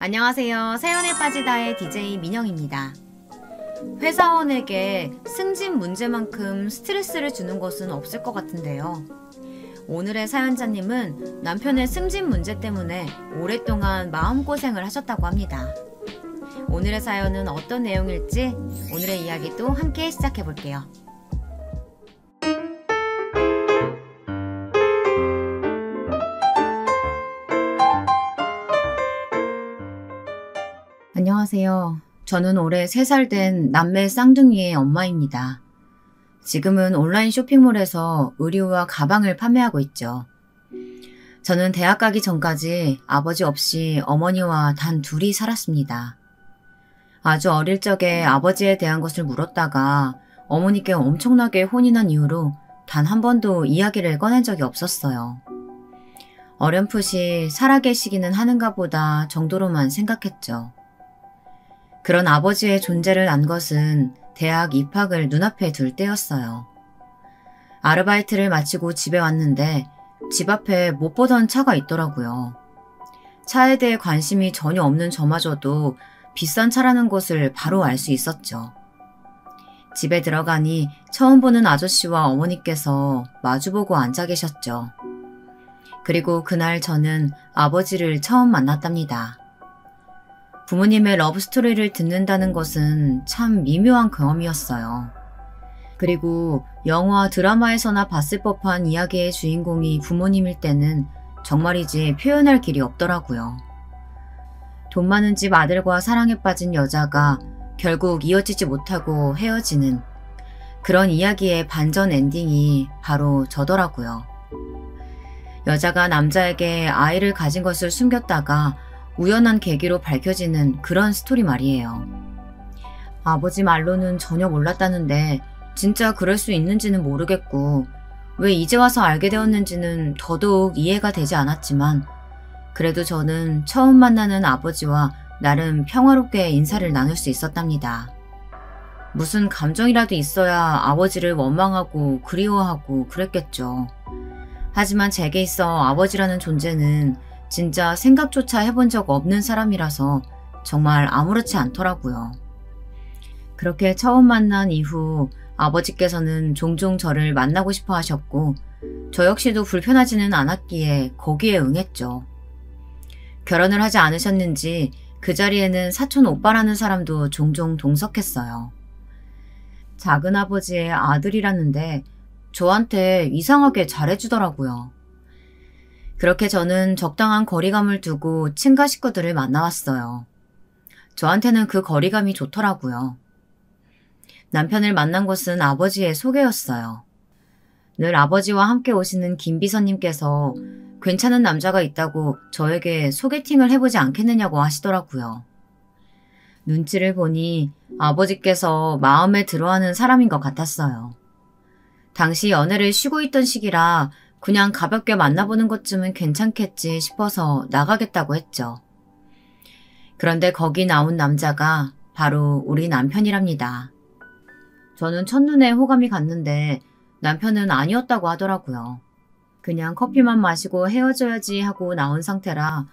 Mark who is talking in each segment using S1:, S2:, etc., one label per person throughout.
S1: 안녕하세요. 사연에 빠지다의 DJ 민영입니다. 회사원에게 승진 문제만큼 스트레스를 주는 것은 없을 것 같은데요. 오늘의 사연자님은 남편의 승진 문제 때문에 오랫동안 마음고생을 하셨다고 합니다. 오늘의 사연은 어떤 내용일지 오늘의 이야기도 함께 시작해볼게요. 안녕하세요. 저는 올해 3살 된 남매 쌍둥이의 엄마입니다. 지금은 온라인 쇼핑몰에서 의류와 가방을 판매하고 있죠. 저는 대학 가기 전까지 아버지 없이 어머니와 단 둘이 살았습니다. 아주 어릴 적에 아버지에 대한 것을 물었다가 어머니께 엄청나게 혼이 난 이후로 단 한 번도 이야기를 꺼낸 적이 없었어요. 어렴풋이 살아계시기는 하는가 보다 정도로만 생각했죠. 그런 아버지의 존재를 안 것은 대학 입학을 눈앞에 둘 때였어요. 아르바이트를 마치고 집에 왔는데 집 앞에 못 보던 차가 있더라고요. 차에 대해 관심이 전혀 없는 저마저도 비싼 차라는 것을 바로 알 수 있었죠. 집에 들어가니 처음 보는 아저씨와 어머니께서 마주보고 앉아 계셨죠. 그리고 그날 저는 아버지를 처음 만났답니다. 부모님의 러브스토리를 듣는다는 것은 참 미묘한 경험이었어요. 그리고 영화, 드라마에서나 봤을 법한 이야기의 주인공이 부모님일 때는 정말이지 표현할 길이 없더라고요. 돈 많은 집 아들과 사랑에 빠진 여자가 결국 이어지지 못하고 헤어지는 그런 이야기의 반전 엔딩이 바로 저더라고요. 여자가 남자에게 아이를 가진 것을 숨겼다가 우연한 계기로 밝혀지는 그런 스토리 말이에요. 아버지 말로는 전혀 몰랐다는데 진짜 그럴 수 있는지는 모르겠고 왜 이제 와서 알게 되었는지는 더더욱 이해가 되지 않았지만 그래도 저는 처음 만나는 아버지와 나름 평화롭게 인사를 나눌 수 있었답니다. 무슨 감정이라도 있어야 아버지를 원망하고 그리워하고 그랬겠죠. 하지만 제게 있어 아버지라는 존재는 진짜 생각조차 해본 적 없는 사람이라서 정말 아무렇지 않더라고요. 그렇게 처음 만난 이후 아버지께서는 종종 저를 만나고 싶어 하셨고 저 역시도 불편하지는 않았기에 거기에 응했죠. 결혼을 하지 않으셨는지 그 자리에는 사촌 오빠라는 사람도 종종 동석했어요. 작은아버지의 아들이라는데 저한테 이상하게 잘해주더라고요. 그렇게 저는 적당한 거리감을 두고 친가 식구들을 만나왔어요. 저한테는 그 거리감이 좋더라고요. 남편을 만난 곳은 아버지의 소개였어요. 늘 아버지와 함께 오시는 김 비서님께서 괜찮은 남자가 있다고 저에게 소개팅을 해보지 않겠느냐고 하시더라고요. 눈치를 보니 아버지께서 마음에 들어하는 사람인 것 같았어요. 당시 연애를 쉬고 있던 시기라 그냥 가볍게 만나보는 것쯤은 괜찮겠지 싶어서 나가겠다고 했죠. 그런데 거기 나온 남자가 바로 우리 남편이랍니다. 저는 첫눈에 호감이 갔는데 남편은 아니었다고 하더라고요. 그냥 커피만 마시고 헤어져야지 하고 나온 상태라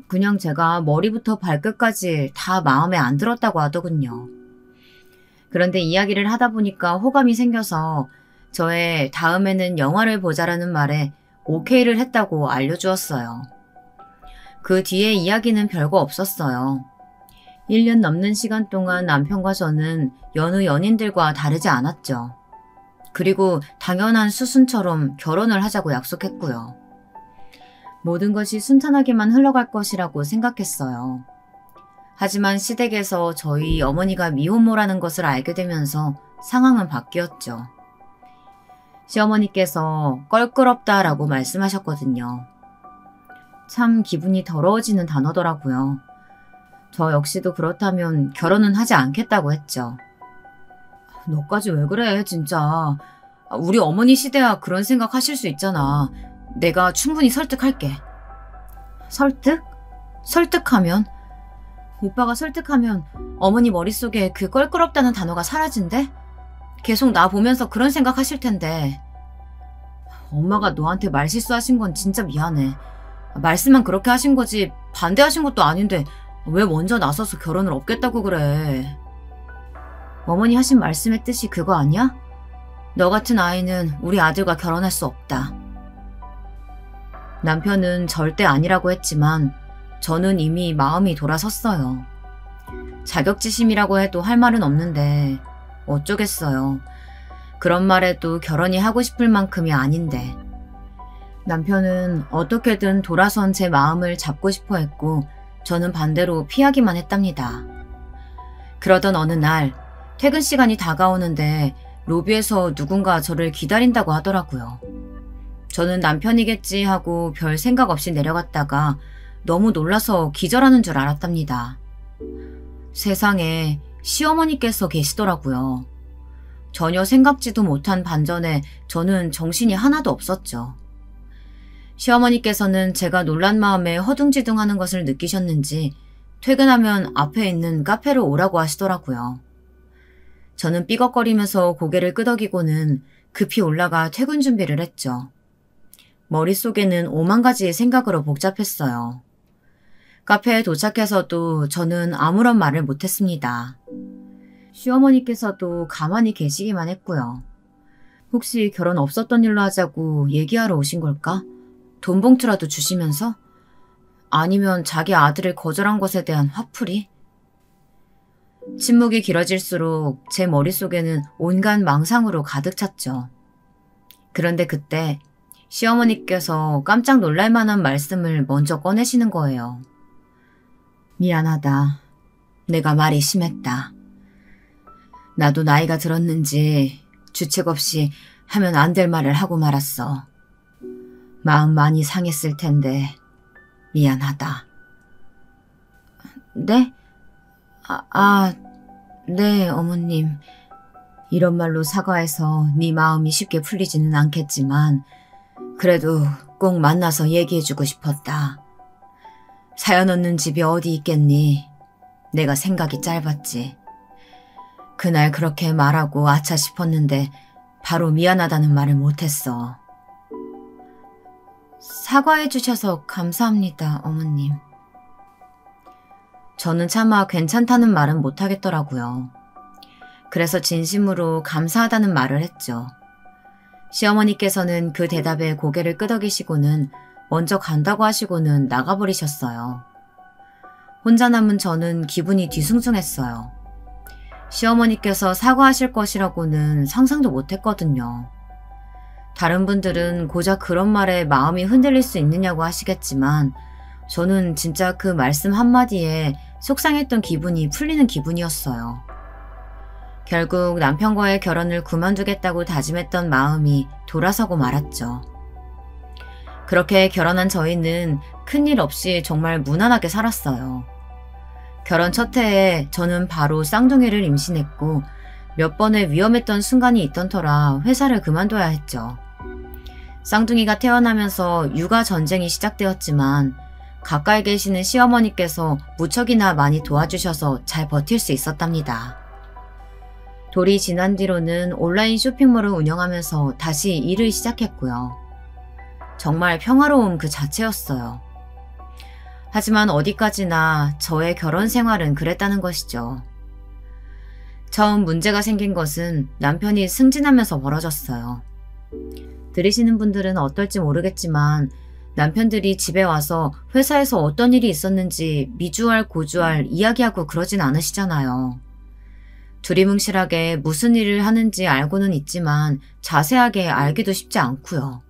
S1: 그냥 제가 머리부터 발끝까지 다 마음에 안 들었다고 하더군요. 그런데 이야기를 하다 보니까 호감이 생겨서 저의 다음에는 영화를 보자라는 말에 오케이를 했다고 알려주었어요. 그 뒤에 이야기는 별거 없었어요. 1년 넘는 시간 동안 남편과 저는 여느 연인들과 다르지 않았죠. 그리고 당연한 수순처럼 결혼을 하자고 약속했고요. 모든 것이 순탄하게만 흘러갈 것이라고 생각했어요. 하지만 시댁에서 저희 어머니가 미혼모라는 것을 알게 되면서 상황은 바뀌었죠. 시어머니께서 껄끄럽다라고 말씀하셨거든요. 참 기분이 더러워지는 단어더라고요. 저 역시도 그렇다면 결혼은 하지 않겠다고 했죠. 너까지 왜 그래 진짜. 우리 어머니 시대야 그런 생각 하실 수 있잖아. 내가 충분히 설득할게. 설득? 설득하면? 오빠가 설득하면 어머니 머릿속에 그 껄끄럽다는 단어가 사라진대? 계속 나 보면서 그런 생각 하실 텐데. 엄마가 너한테 말실수하신 건 진짜 미안해. 말씀만 그렇게 하신 거지 반대하신 것도 아닌데 왜 먼저 나서서 결혼을 업겠다고 그래? 어머니 하신 말씀의 뜻이 그거 아니야? 너 같은 아이는 우리 아들과 결혼할 수 없다. 남편은 절대 아니라고 했지만 저는 이미 마음이 돌아섰어요. 자격지심이라고 해도 할 말은 없는데 어쩌겠어요. 그런 말에도 결혼이 하고 싶을 만큼이 아닌데. 남편은 어떻게든 돌아선 제 마음을 잡고 싶어 했고 저는 반대로 피하기만 했답니다. 그러던 어느 날 퇴근 시간이 다가오는데 로비에서 누군가 저를 기다린다고 하더라고요. 저는 남편이겠지 하고 별 생각 없이 내려갔다가 너무 놀라서 기절하는 줄 알았답니다. 세상에 시어머니께서 계시더라고요. 전혀 생각지도 못한 반전에 저는 정신이 하나도 없었죠. 시어머니께서는 제가 놀란 마음에 허둥지둥하는 것을 느끼셨는지 퇴근하면 앞에 있는 카페로 오라고 하시더라고요. 저는 삐걱거리면서 고개를 끄덕이고는 급히 올라가 퇴근 준비를 했죠. 머릿속에는 오만 가지의 생각으로 복잡했어요. 카페에 도착해서도 저는 아무런 말을 못했습니다. 시어머니께서도 가만히 계시기만 했고요. 혹시 결혼 없었던 일로 하자고 얘기하러 오신 걸까? 돈 봉투라도 주시면서? 아니면 자기 아들을 거절한 것에 대한 화풀이? 침묵이 길어질수록 제 머릿속에는 온갖 망상으로 가득 찼죠. 그런데 그때 시어머니께서 깜짝 놀랄 만한 말씀을 먼저 꺼내시는 거예요. 미안하다. 내가 말이 심했다. 나도 나이가 들었는지 주책 없이 하면 안 될 말을 하고 말았어. 마음 많이 상했을 텐데 미안하다. 네? 네, 어머님. 이런 말로 사과해서 네 마음이 쉽게 풀리지는 않겠지만 그래도 꼭 만나서 얘기해주고 싶었다. 사연 없는 집이 어디 있겠니? 내가 생각이 짧았지. 그날 그렇게 말하고 아차 싶었는데 바로 미안하다는 말을 못했어. 사과해 주셔서 감사합니다, 어머님. 저는 차마 괜찮다는 말은 못하겠더라고요. 그래서 진심으로 감사하다는 말을 했죠. 시어머니께서는 그 대답에 고개를 끄덕이시고는 먼저 간다고 하시고는 나가버리셨어요. 혼자 남은 저는 기분이 뒤숭숭했어요. 시어머니께서 사과하실 것이라고는 상상도 못했거든요. 다른 분들은 고작 그런 말에 마음이 흔들릴 수 있느냐고 하시겠지만 저는 진짜 그 말씀 한마디에 속상했던 기분이 풀리는 기분이었어요. 결국 남편과의 결혼을 그만두겠다고 다짐했던 마음이 돌아서고 말았죠. 그렇게 결혼한 저희는 큰일 없이 정말 무난하게 살았어요. 결혼 첫 해에 저는 바로 쌍둥이를 임신했고 몇 번의 위험했던 순간이 있던 터라 회사를 그만둬야 했죠. 쌍둥이가 태어나면서 육아 전쟁이 시작되었지만 가까이 계시는 시어머니께서 무척이나 많이 도와주셔서 잘 버틸 수 있었답니다. 돌이 지난 뒤로는 온라인 쇼핑몰을 운영하면서 다시 일을 시작했고요. 정말 평화로움 그 자체였어요. 하지만 어디까지나 저의 결혼 생활은 그랬다는 것이죠. 처음 문제가 생긴 것은 남편이 승진하면서 벌어졌어요. 들으시는 분들은 어떨지 모르겠지만 남편들이 집에 와서 회사에서 어떤 일이 있었는지 미주알 고주알 이야기하고 그러진 않으시잖아요. 두리뭉실하게 무슨 일을 하는지 알고는 있지만 자세하게 알기도 쉽지 않고요.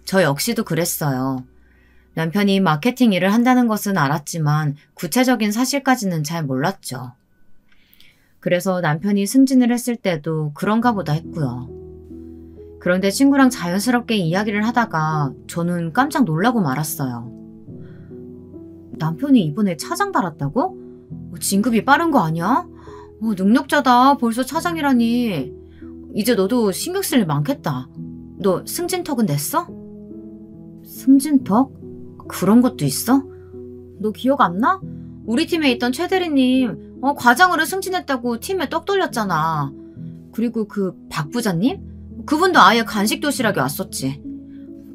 S1: 저 역시도 그랬어요. 남편이 마케팅 일을 한다는 것은 알았지만 구체적인 사실까지는 잘 몰랐죠. 그래서 남편이 승진을 했을 때도 그런가 보다 했고요. 그런데 친구랑 자연스럽게 이야기를 하다가 저는 깜짝 놀라고 말았어요. 남편이 이번에 차장 달았다고? 진급이 빠른 거 아니야? 능력자다. 벌써 차장이라니. 이제 너도 신경 쓸 일 많겠다. 너 승진턱은 냈어? 승진턱? 그런 것도 있어? 너 기억 안 나? 우리 팀에 있던 최 대리님 과장으로 승진했다고 팀에 떡 돌렸잖아. 그리고 그 박 부장님? 그분도 아예 간식 도시락이 왔었지.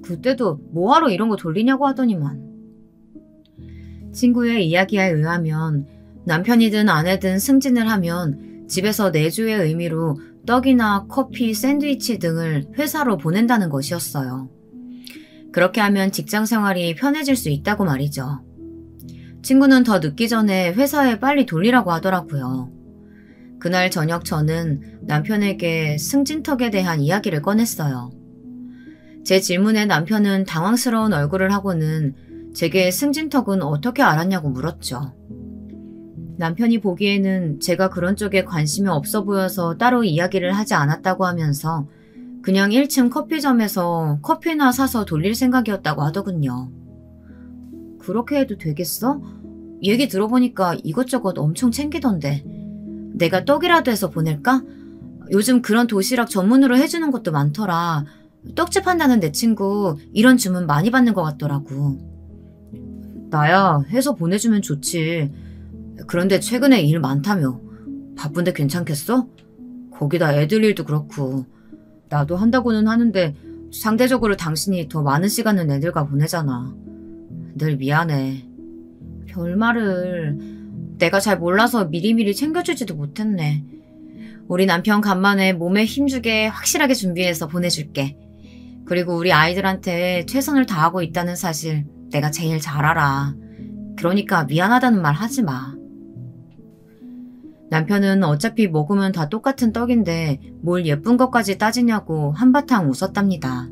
S1: 그때도 뭐하러 이런 거 돌리냐고 하더니만. 친구의 이야기에 의하면 남편이든 아내든 승진을 하면 집에서 내조의 의미로 떡이나 커피, 샌드위치 등을 회사로 보낸다는 것이었어요. 그렇게 하면 직장 생활이 편해질 수 있다고 말이죠. 친구는 더 늦기 전에 회사에 빨리 돌리라고 하더라고요. 그날 저녁 저는 남편에게 승진턱에 대한 이야기를 꺼냈어요. 제 질문에 남편은 당황스러운 얼굴을 하고는 제게 승진턱은 어떻게 알았냐고 물었죠. 남편이 보기에는 제가 그런 쪽에 관심이 없어 보여서 따로 이야기를 하지 않았다고 하면서 그냥 1층 커피점에서 커피나 사서 돌릴 생각이었다고 하더군요. 그렇게 해도 되겠어? 얘기 들어보니까 이것저것 엄청 챙기던데. 내가 떡이라도 해서 보낼까? 요즘 그런 도시락 전문으로 해주는 것도 많더라. 떡집 한다는 내 친구 이런 주문 많이 받는 것 같더라고. 나야 해서 보내주면 좋지. 그런데 최근에 일 많다며. 바쁜데 괜찮겠어? 거기다 애들 일도 그렇고. 나도 한다고는 하는데 상대적으로 당신이 더 많은 시간을 애들과 보내잖아. 늘 미안해. 별말을. 내가 잘 몰라서 미리미리 챙겨주지도 못했네. 우리 남편 간만에 몸에 힘주게 확실하게 준비해서 보내줄게. 그리고 우리 아이들한테 최선을 다하고 있다는 사실 내가 제일 잘 알아. 그러니까 미안하다는 말 하지 마. 남편은 어차피 먹으면 다 똑같은 떡인데 뭘 예쁜 것까지 따지냐고 한바탕 웃었답니다.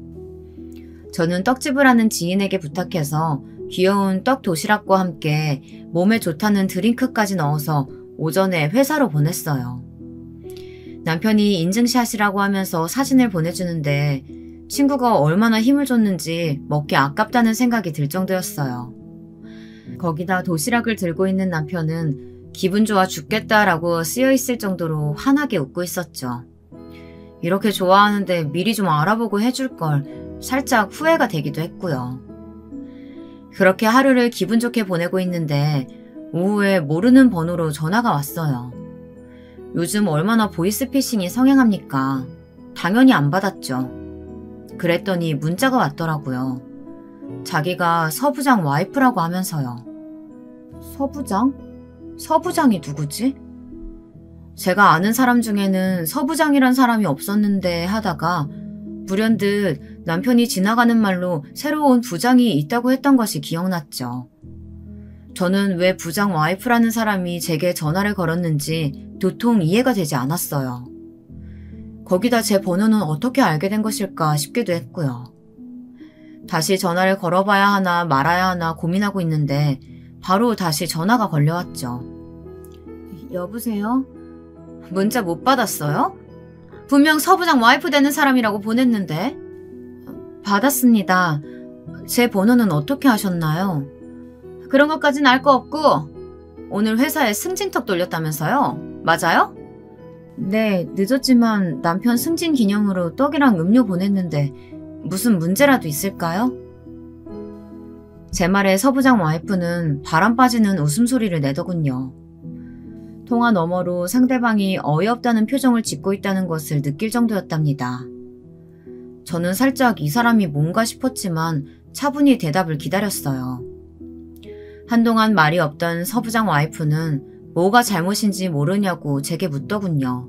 S1: 저는 떡집을 하는 지인에게 부탁해서 귀여운 떡 도시락과 함께 몸에 좋다는 드링크까지 넣어서 오전에 회사로 보냈어요. 남편이 인증샷이라고 하면서 사진을 보내주는데 친구가 얼마나 힘을 줬는지 먹기 아깝다는 생각이 들 정도였어요. 거기다 도시락을 들고 있는 남편은 기분 좋아 죽겠다라고 쓰여있을 정도로 환하게 웃고 있었죠. 이렇게 좋아하는데 미리 좀 알아보고 해줄걸 살짝 후회가 되기도 했고요. 그렇게 하루를 기분 좋게 보내고 있는데 오후에 모르는 번호로 전화가 왔어요. 요즘 얼마나 보이스피싱이 성행합니까? 당연히 안 받았죠. 그랬더니 문자가 왔더라고요. 자기가 서부장 와이프라고 하면서요. 서부장? 서부장이 누구지? 제가 아는 사람 중에는 서부장이란 사람이 없었는데 하다가 불현듯 남편이 지나가는 말로 새로운 부장이 있다고 했던 것이 기억났죠. 저는 왜 부장 와이프라는 사람이 제게 전화를 걸었는지 도통 이해가 되지 않았어요. 거기다 제 번호는 어떻게 알게 된 것일까 싶기도 했고요. 다시 전화를 걸어봐야 하나 말아야 하나 고민하고 있는데 바로 다시 전화가 걸려왔죠. 여보세요? 문자 못 받았어요? 분명 서부장 와이프 되는 사람이라고 보냈는데. 받았습니다. 제 번호는 어떻게 하셨나요? 그런 것까진 알 거 없고 오늘 회사에 승진턱 돌렸다면서요? 맞아요? 네, 늦었지만 남편 승진 기념으로 떡이랑 음료 보냈는데 무슨 문제라도 있을까요? 제 말에 서부장 와이프는 바람 빠지는 웃음소리를 내더군요. 통화 너머로 상대방이 어이없다는 표정을 짓고 있다는 것을 느낄 정도였답니다. 저는 살짝 이 사람이 뭔가 싶었지만 차분히 대답을 기다렸어요. 한동안 말이 없던 서부장 와이프는 뭐가 잘못인지 모르냐고 제게 묻더군요.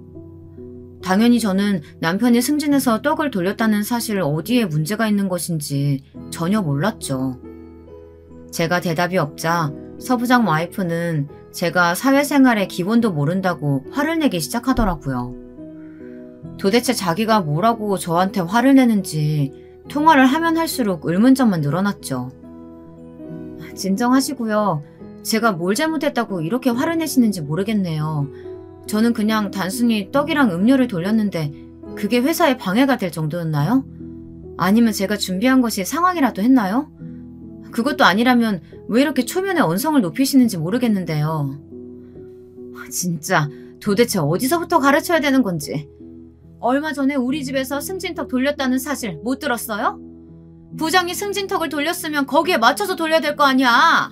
S1: 당연히 저는 남편이 승진해서 떡을 돌렸다는 사실 어디에 문제가 있는 것인지 전혀 몰랐죠. 제가 대답이 없자 서부장 와이프는 제가 사회생활의 기본도 모른다고 화를 내기 시작하더라고요. 도대체 자기가 뭐라고 저한테 화를 내는지 통화를 하면 할수록 의문점만 늘어났죠. 진정하시고요. 제가 뭘 잘못했다고 이렇게 화를 내시는지 모르겠네요. 저는 그냥 단순히 떡이랑 음료를 돌렸는데 그게 회사에 방해가 될 정도였나요? 아니면 제가 준비한 것이 상황이라도 했나요? 그것도 아니라면 왜 이렇게 초면에 언성을 높이시는지 모르겠는데요. 진짜 도대체 어디서부터 가르쳐야 되는 건지. 얼마 전에 우리 집에서 승진턱 돌렸다는 사실 못 들었어요? 부장이 승진턱을 돌렸으면 거기에 맞춰서 돌려야 될 거 아니야.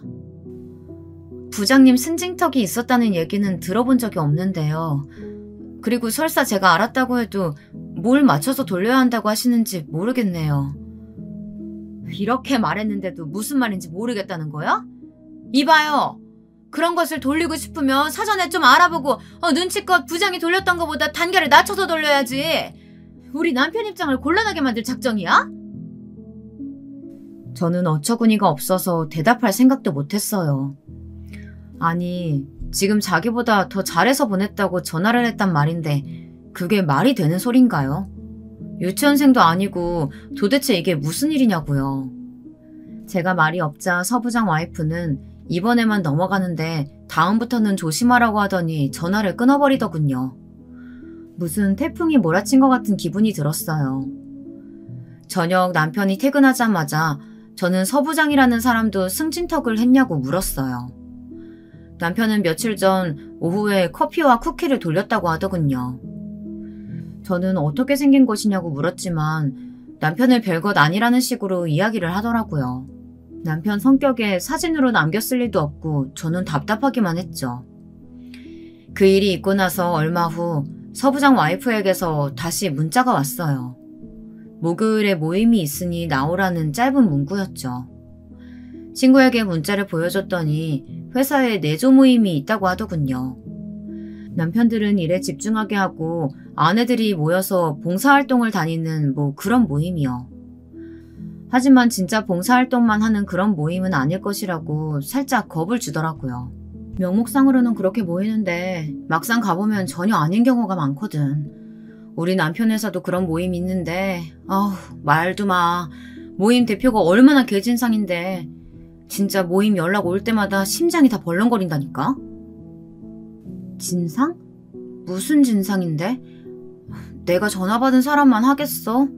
S1: 부장님 승진턱이 있었다는 얘기는 들어본 적이 없는데요. 그리고 설사 제가 알았다고 해도 뭘 맞춰서 돌려야 한다고 하시는지 모르겠네요. 이렇게 말했는데도 무슨 말인지 모르겠다는 거야? 이봐요. 그런 것을 돌리고 싶으면 사전에 좀 알아보고 눈치껏 부장이 돌렸던 것보다 단계를 낮춰서 돌려야지. 우리 남편 입장을 곤란하게 만들 작정이야? 저는 어처구니가 없어서 대답할 생각도 못했어요. 아니, 지금 자기보다 더 잘해서 보냈다고 전화를 했단 말인데 그게 말이 되는 소린가요? 유치원생도 아니고 도대체 이게 무슨 일이냐고요. 제가 말이 없자 서 부장 와이프는 이번에만 넘어가는데 다음부터는 조심하라고 하더니 전화를 끊어버리더군요. 무슨 태풍이 몰아친 것 같은 기분이 들었어요. 저녁 남편이 퇴근하자마자 저는 서 부장이라는 사람도 승진턱을 했냐고 물었어요. 남편은 며칠 전 오후에 커피와 쿠키를 돌렸다고 하더군요. 저는 어떻게 생긴 것이냐고 물었지만 남편을 별것 아니라는 식으로 이야기를 하더라고요. 남편 성격에 사진으로 남겼을 리도 없고 저는 답답하기만 했죠. 그 일이 있고 나서 얼마 후 서 부장 와이프에게서 다시 문자가 왔어요. 목요일에 모임이 있으니 나오라는 짧은 문구였죠. 친구에게 문자를 보여줬더니 회사에 내조 모임이 있다고 하더군요. 남편들은 일에 집중하게 하고 아내들이 모여서 봉사활동을 다니는 그런 모임이요. 하지만 진짜 봉사활동만 하는 그런 모임은 아닐 것이라고 살짝 겁을 주더라고요. 명목상으로는 그렇게 모이는데 막상 가보면 전혀 아닌 경우가 많거든. 우리 남편 회사도 그런 모임이 있는데 말도 마. 모임 대표가 얼마나 개진상인데 진짜 모임 연락 올 때마다 심장이 다 벌렁거린다니까? 진상? 무슨 진상인데? 내가 전화 받은 사람만 하겠어?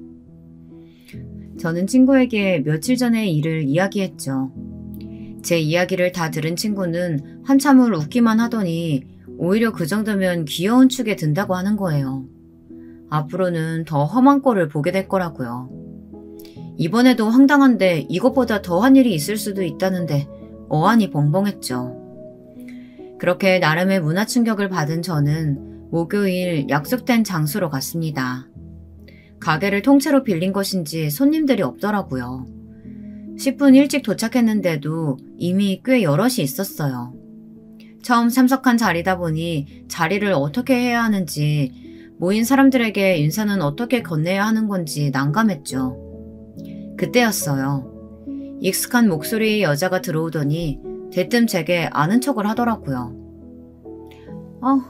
S1: 저는 친구에게 며칠 전의 일을 이야기했죠. 제 이야기를 다 들은 친구는 한참을 웃기만 하더니 오히려 그 정도면 귀여운 축에 든다고 하는 거예요. 앞으로는 더 험한 꼴을 보게 될 거라고요. 이번에도 황당한데 이것보다 더한 일이 있을 수도 있다는데 어안이 벙벙했죠. 그렇게 나름의 문화 충격을 받은 저는 목요일 약속된 장소로 갔습니다. 가게를 통째로 빌린 것인지 손님들이 없더라고요. 10분 일찍 도착했는데도 이미 꽤 여럿이 있었어요. 처음 참석한 자리다 보니 자리를 어떻게 해야 하는지, 모인 사람들에게 인사는 어떻게 건네야 하는 건지 난감했죠. 그때였어요. 익숙한 목소리의 여자가 들어오더니 대뜸 제게 아는 척을 하더라고요.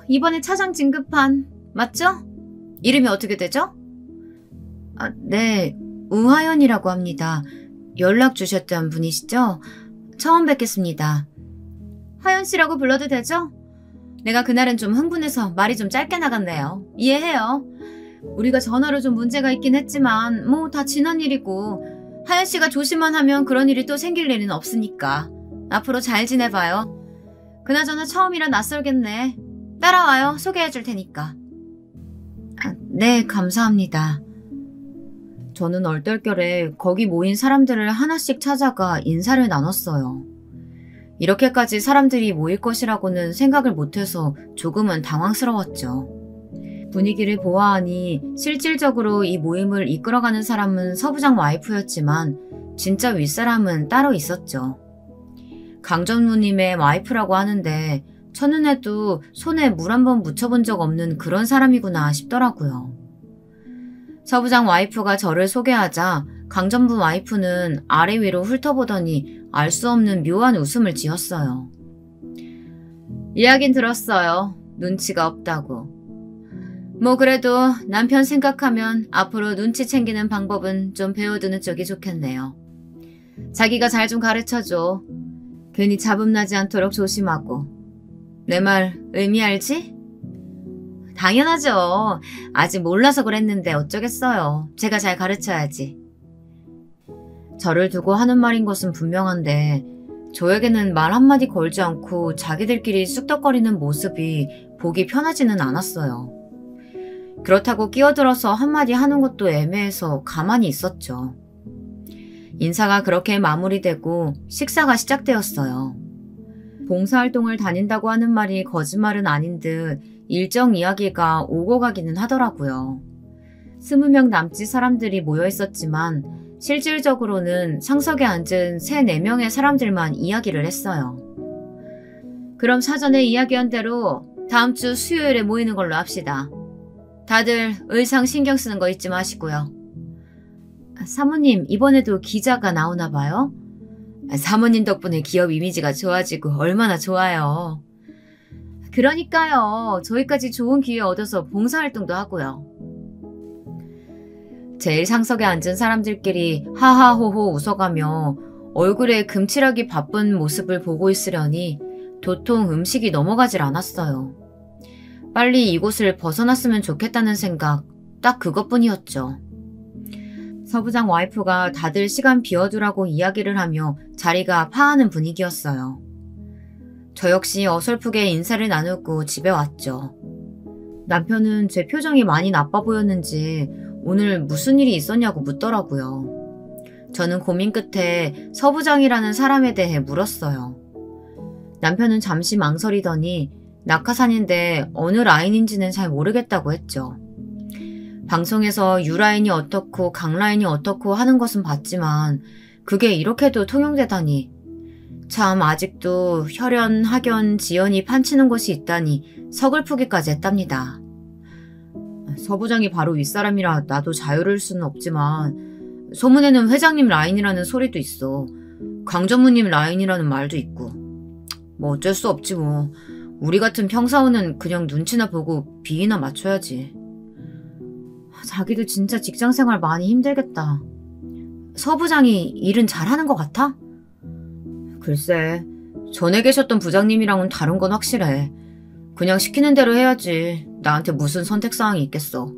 S1: 이번에 차장 진급한 맞죠? 이름이 어떻게 되죠? 네, 우하연이라고 합니다. 연락 주셨던 분이시죠? 처음 뵙겠습니다. 하연 씨라고 불러도 되죠? 내가 그날은 좀 흥분해서 말이 좀 짧게 나갔네요. 이해해요. 우리가 전화로 좀 문제가 있긴 했지만 다 지난 일이고 하연 씨가 조심만 하면 그런 일이 또 생길 일은 없으니까 앞으로 잘 지내봐요. 그나저나 처음이라 낯설겠네. 따라와요. 소개해줄 테니까. 네, 감사합니다. 저는 얼떨결에 거기 모인 사람들을 하나씩 찾아가 인사를 나눴어요. 이렇게까지 사람들이 모일 것이라고는 생각을 못해서 조금은 당황스러웠죠. 분위기를 보아하니 실질적으로 이 모임을 이끌어가는 사람은 서 부장 와이프였지만 진짜 윗사람은 따로 있었죠. 강전무님의 와이프라고 하는데 첫눈에도 손에 물 한 번 묻혀본 적 없는 그런 사람이구나 싶더라고요. 서 부장 와이프가 저를 소개하자 강전부 와이프는 아래 위로 훑어보더니 알 수 없는 묘한 웃음을 지었어요. 이야긴 들었어요. 눈치가 없다고. 그래도 남편 생각하면 앞으로 눈치 챙기는 방법은 좀 배워두는 쪽이 좋겠네요. 자기가 잘 좀 가르쳐줘. 괜히 잡음나지 않도록 조심하고. 내 말 의미 알지? 당연하죠. 아직 몰라서 그랬는데 어쩌겠어요. 제가 잘 가르쳐야지. 저를 두고 하는 말인 것은 분명한데 저에게는 말 한마디 걸지 않고 자기들끼리 쑥덕거리는 모습이 보기 편하지는 않았어요. 그렇다고 끼어들어서 한마디 하는 것도 애매해서 가만히 있었죠. 인사가 그렇게 마무리되고 식사가 시작되었어요. 봉사활동을 다닌다고 하는 말이 거짓말은 아닌 듯 일정 이야기가 오고 가기는 하더라고요. 20명 남짓 사람들이 모여 있었지만 실질적으로는 상석에 앉은 3, 4명의 사람들만 이야기를 했어요. 그럼 사전에 이야기한 대로 다음 주 수요일에 모이는 걸로 합시다. 다들 의상 신경 쓰는 거 잊지 마시고요. 사모님, 이번에도 기자가 나오나 봐요? 사모님 덕분에 기업 이미지가 좋아지고 얼마나 좋아요. 그러니까요. 저희까지 좋은 기회 얻어서 봉사활동도 하고요. 제일 상석에 앉은 사람들끼리 하하호호 웃어가며 얼굴에 금칠하기 바쁜 모습을 보고 있으려니 도통 음식이 넘어가질 않았어요. 빨리 이곳을 벗어났으면 좋겠다는 생각, 딱 그것뿐이었죠. 서부장 와이프가 다들 시간 비워두라고 이야기를 하며 자리가 파하는 분위기였어요. 저 역시 어설프게 인사를 나누고 집에 왔죠. 남편은 제 표정이 많이 나빠 보였는지 오늘 무슨 일이 있었냐고 묻더라고요. 저는 고민 끝에 서부장이라는 사람에 대해 물었어요. 남편은 잠시 망설이더니 낙하산인데 어느 라인인지는 잘 모르겠다고 했죠. 방송에서 U라인이 어떻고 강라인이 어떻고 하는 것은 봤지만 그게 이렇게도 통용되다니. 참 아직도 혈연, 학연, 지연이 판치는 것이 있다니 서글프기까지 했답니다. 서부장이 바로 윗사람이라 나도 자유로울 수는 없지만 소문에는 회장님 라인이라는 소리도 있어. 강전무님 라인이라는 말도 있고. 뭐 어쩔 수 없지 뭐. 우리 같은 평사원은 그냥 눈치나 보고 비위나 맞춰야지. 자기도 진짜 직장생활 많이 힘들겠다. 서부장이 일은 잘하는 것 같아? 글쎄, 전에 계셨던 부장님이랑은 다른 건 확실해. 그냥 시키는 대로 해야지. 나한테 무슨 선택사항이 있겠어.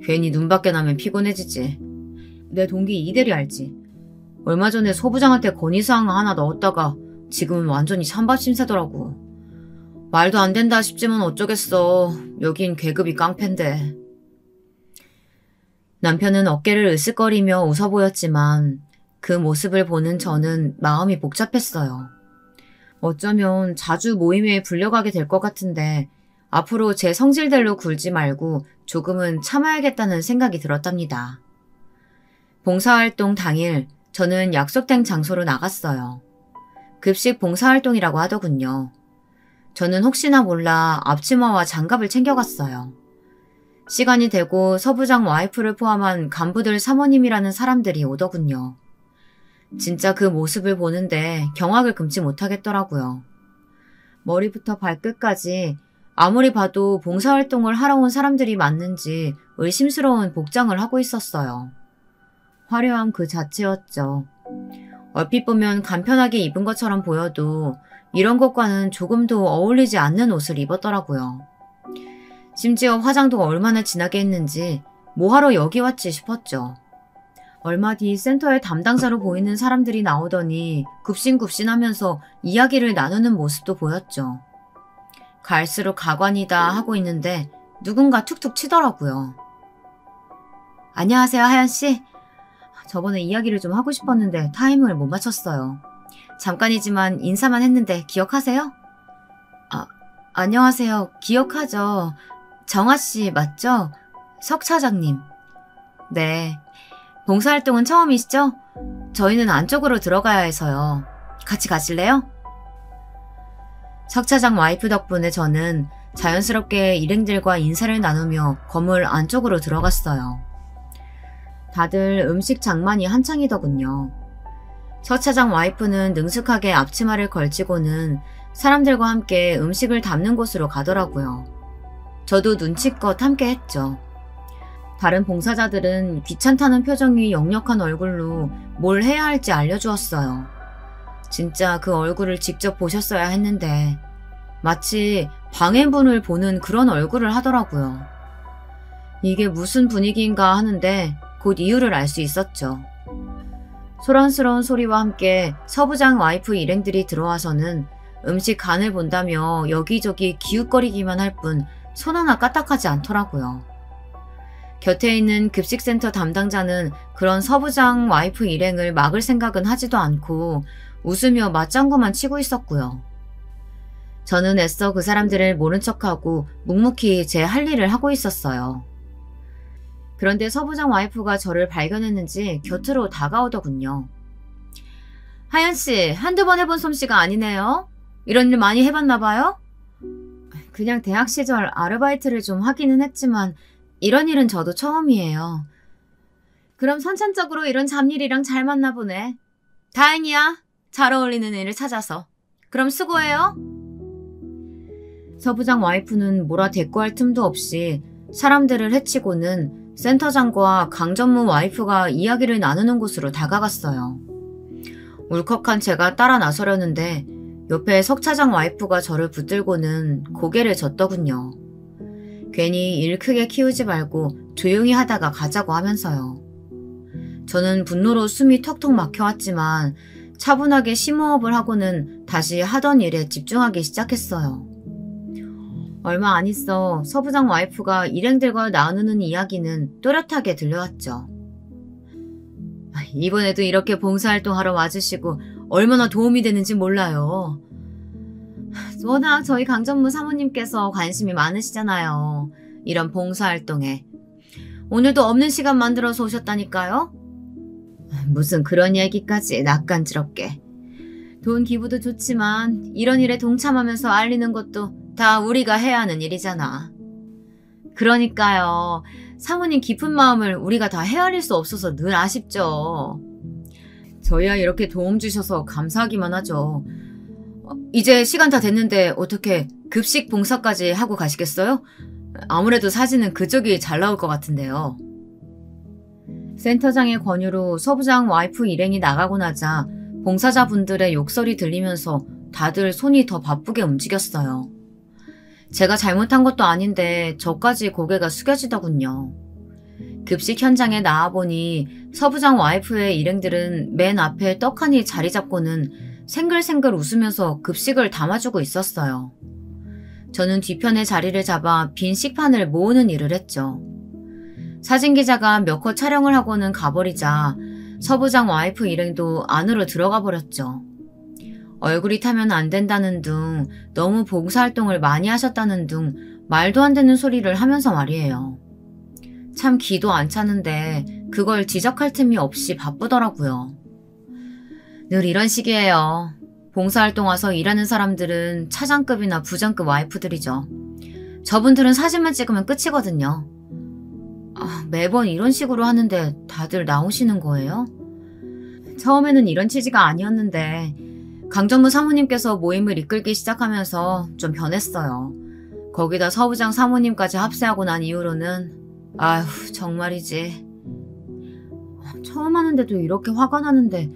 S1: 괜히 눈 밖에 나면 피곤해지지. 내 동기 이대리 알지? 얼마 전에 서부장한테 건의사항 하나 넣었다가 지금은 완전히 찬밥 신세더라고. 말도 안 된다 싶지만 어쩌겠어. 여긴 계급이 깡패인데. 남편은 어깨를 으쓱거리며 웃어 보였지만 그 모습을 보는 저는 마음이 복잡했어요. 어쩌면 자주 모임에 불려가게 될 것 같은데 앞으로 제 성질대로 굴지 말고 조금은 참아야겠다는 생각이 들었답니다. 봉사활동 당일 저는 약속된 장소로 나갔어요. 급식 봉사활동이라고 하더군요. 저는 혹시나 몰라 앞치마와 장갑을 챙겨갔어요. 시간이 되고 서부장 와이프를 포함한 간부들 사모님이라는 사람들이 오더군요. 진짜 그 모습을 보는데 경악을 금치 못하겠더라고요. 머리부터 발끝까지 아무리 봐도 봉사활동을 하러 온 사람들이 맞는지 의심스러운 복장을 하고 있었어요. 화려함 그 자체였죠. 얼핏 보면 간편하게 입은 것처럼 보여도 이런 것과는 조금도 어울리지 않는 옷을 입었더라고요. 심지어 화장도 얼마나 진하게 했는지 뭐하러 여기 왔지 싶었죠. 얼마 뒤 센터의 담당자로 보이는 사람들이 나오더니 굽신굽신하면서 이야기를 나누는 모습도 보였죠. 갈수록 가관이다 하고 있는데 누군가 툭툭 치더라고요. 안녕하세요, 하연씨. 저번에 이야기를 좀 하고 싶었는데 타이밍을 못 맞췄어요. 잠깐이지만 인사만 했는데 기억하세요? 안녕하세요. 기억하죠. 정아씨 맞죠? 석 차장님. 네. 봉사활동은 처음이시죠? 저희는 안쪽으로 들어가야 해서요. 같이 가실래요? 석 차장 와이프 덕분에 저는 자연스럽게 일행들과 인사를 나누며 건물 안쪽으로 들어갔어요. 다들 음식 장만이 한창이더군요. 석 차장 와이프는 능숙하게 앞치마를 걸치고는 사람들과 함께 음식을 담는 곳으로 가더라고요. 저도 눈치껏 함께 했죠. 다른 봉사자들은 귀찮다는 표정이 역력한 얼굴로 뭘 해야 할지 알려주었어요. 진짜 그 얼굴을 직접 보셨어야 했는데 마치 방해문을 보는 그런 얼굴을 하더라고요. 이게 무슨 분위기인가 하는데 곧 이유를 알 수 있었죠. 소란스러운 소리와 함께 서부장 와이프 일행들이 들어와서는 음식 간을 본다며 여기저기 기웃거리기만 할 뿐 손 하나 까딱하지 않더라고요. 곁에 있는 급식센터 담당자는 그런 서부장 와이프 일행을 막을 생각은 하지도 않고 웃으며 맞장구만 치고 있었고요. 저는 애써 그 사람들을 모른 척하고 묵묵히 제 할 일을 하고 있었어요. 그런데 서부장 와이프가 저를 발견했는지 곁으로 다가오더군요. 하연씨, 한두 번 해본 솜씨가 아니네요. 이런 일 많이 해봤나 봐요? 그냥 대학 시절 아르바이트를 좀 하기는 했지만 이런 일은 저도 처음이에요. 그럼 선천적으로 이런 잡일이랑 잘 맞나 보네. 다행이야. 잘 어울리는 일을 찾아서. 그럼 수고해요. 서부장 와이프는 뭐라 대꾸할 틈도 없이 사람들을 해치고는 센터장과 강전무 와이프가 이야기를 나누는 곳으로 다가갔어요. 울컥한 제가 따라 나서려는데 옆에 석 차장 와이프가 저를 붙들고는 고개를 젓더군요. 괜히 일 크게 키우지 말고 조용히 하다가 가자고 하면서요. 저는 분노로 숨이 턱턱 막혀왔지만 차분하게 심호흡을 하고는 다시 하던 일에 집중하기 시작했어요. 얼마 안 있어 서부장 와이프가 일행들과 나누는 이야기는 또렷하게 들려왔죠. 이번에도 이렇게 봉사활동하러 와주시고 얼마나 도움이 되는지 몰라요. 워낙 저희 강전무 사모님께서 관심이 많으시잖아요. 이런 봉사활동에. 오늘도 없는 시간 만들어서 오셨다니까요. 무슨 그런 얘기까지 낯간지럽게. 돈 기부도 좋지만 이런 일에 동참하면서 알리는 것도 다 우리가 해야 하는 일이잖아. 그러니까요. 사모님 깊은 마음을 우리가 다 헤아릴 수 없어서 늘 아쉽죠. 저희야 이렇게 도움 주셔서 감사하기만 하죠. 이제 시간 다 됐는데 어떻게 급식 봉사까지 하고 가시겠어요? 아무래도 사진은 그쪽이 잘 나올 것 같은데요. 센터장의 권유로 서부장 와이프 일행이 나가고 나자 봉사자분들의 욕설이 들리면서 다들 손이 더 바쁘게 움직였어요. 제가 잘못한 것도 아닌데 저까지 고개가 숙여지더군요. 급식 현장에 나와보니 서부장 와이프의 일행들은 맨 앞에 떡하니 자리 잡고는 생글생글 웃으면서 급식을 담아주고 있었어요. 저는 뒤편에 자리를 잡아 빈 식판을 모으는 일을 했죠. 사진기자가 몇 컷 촬영을 하고는 가버리자 서부장 와이프 일행도 안으로 들어가 버렸죠. 얼굴이 타면 안 된다는 둥, 너무 봉사활동을 많이 하셨다는 둥 말도 안 되는 소리를 하면서 말이에요. 참 기도 안 차는데 그걸 지적할 틈이 없이 바쁘더라고요. 늘 이런 식이에요. 봉사활동 와서 일하는 사람들은 차장급이나 부장급 와이프들이죠. 저분들은 사진만 찍으면 끝이거든요. 매번 이런 식으로 하는데 다들 나오시는 거예요? 처음에는 이런 취지가 아니었는데 강전무 사모님께서 모임을 이끌기 시작하면서 좀 변했어요. 거기다 서부장 사모님까지 합세하고 난 이후로는 아휴 정말이지. 처음 하는데도 이렇게 화가 나는데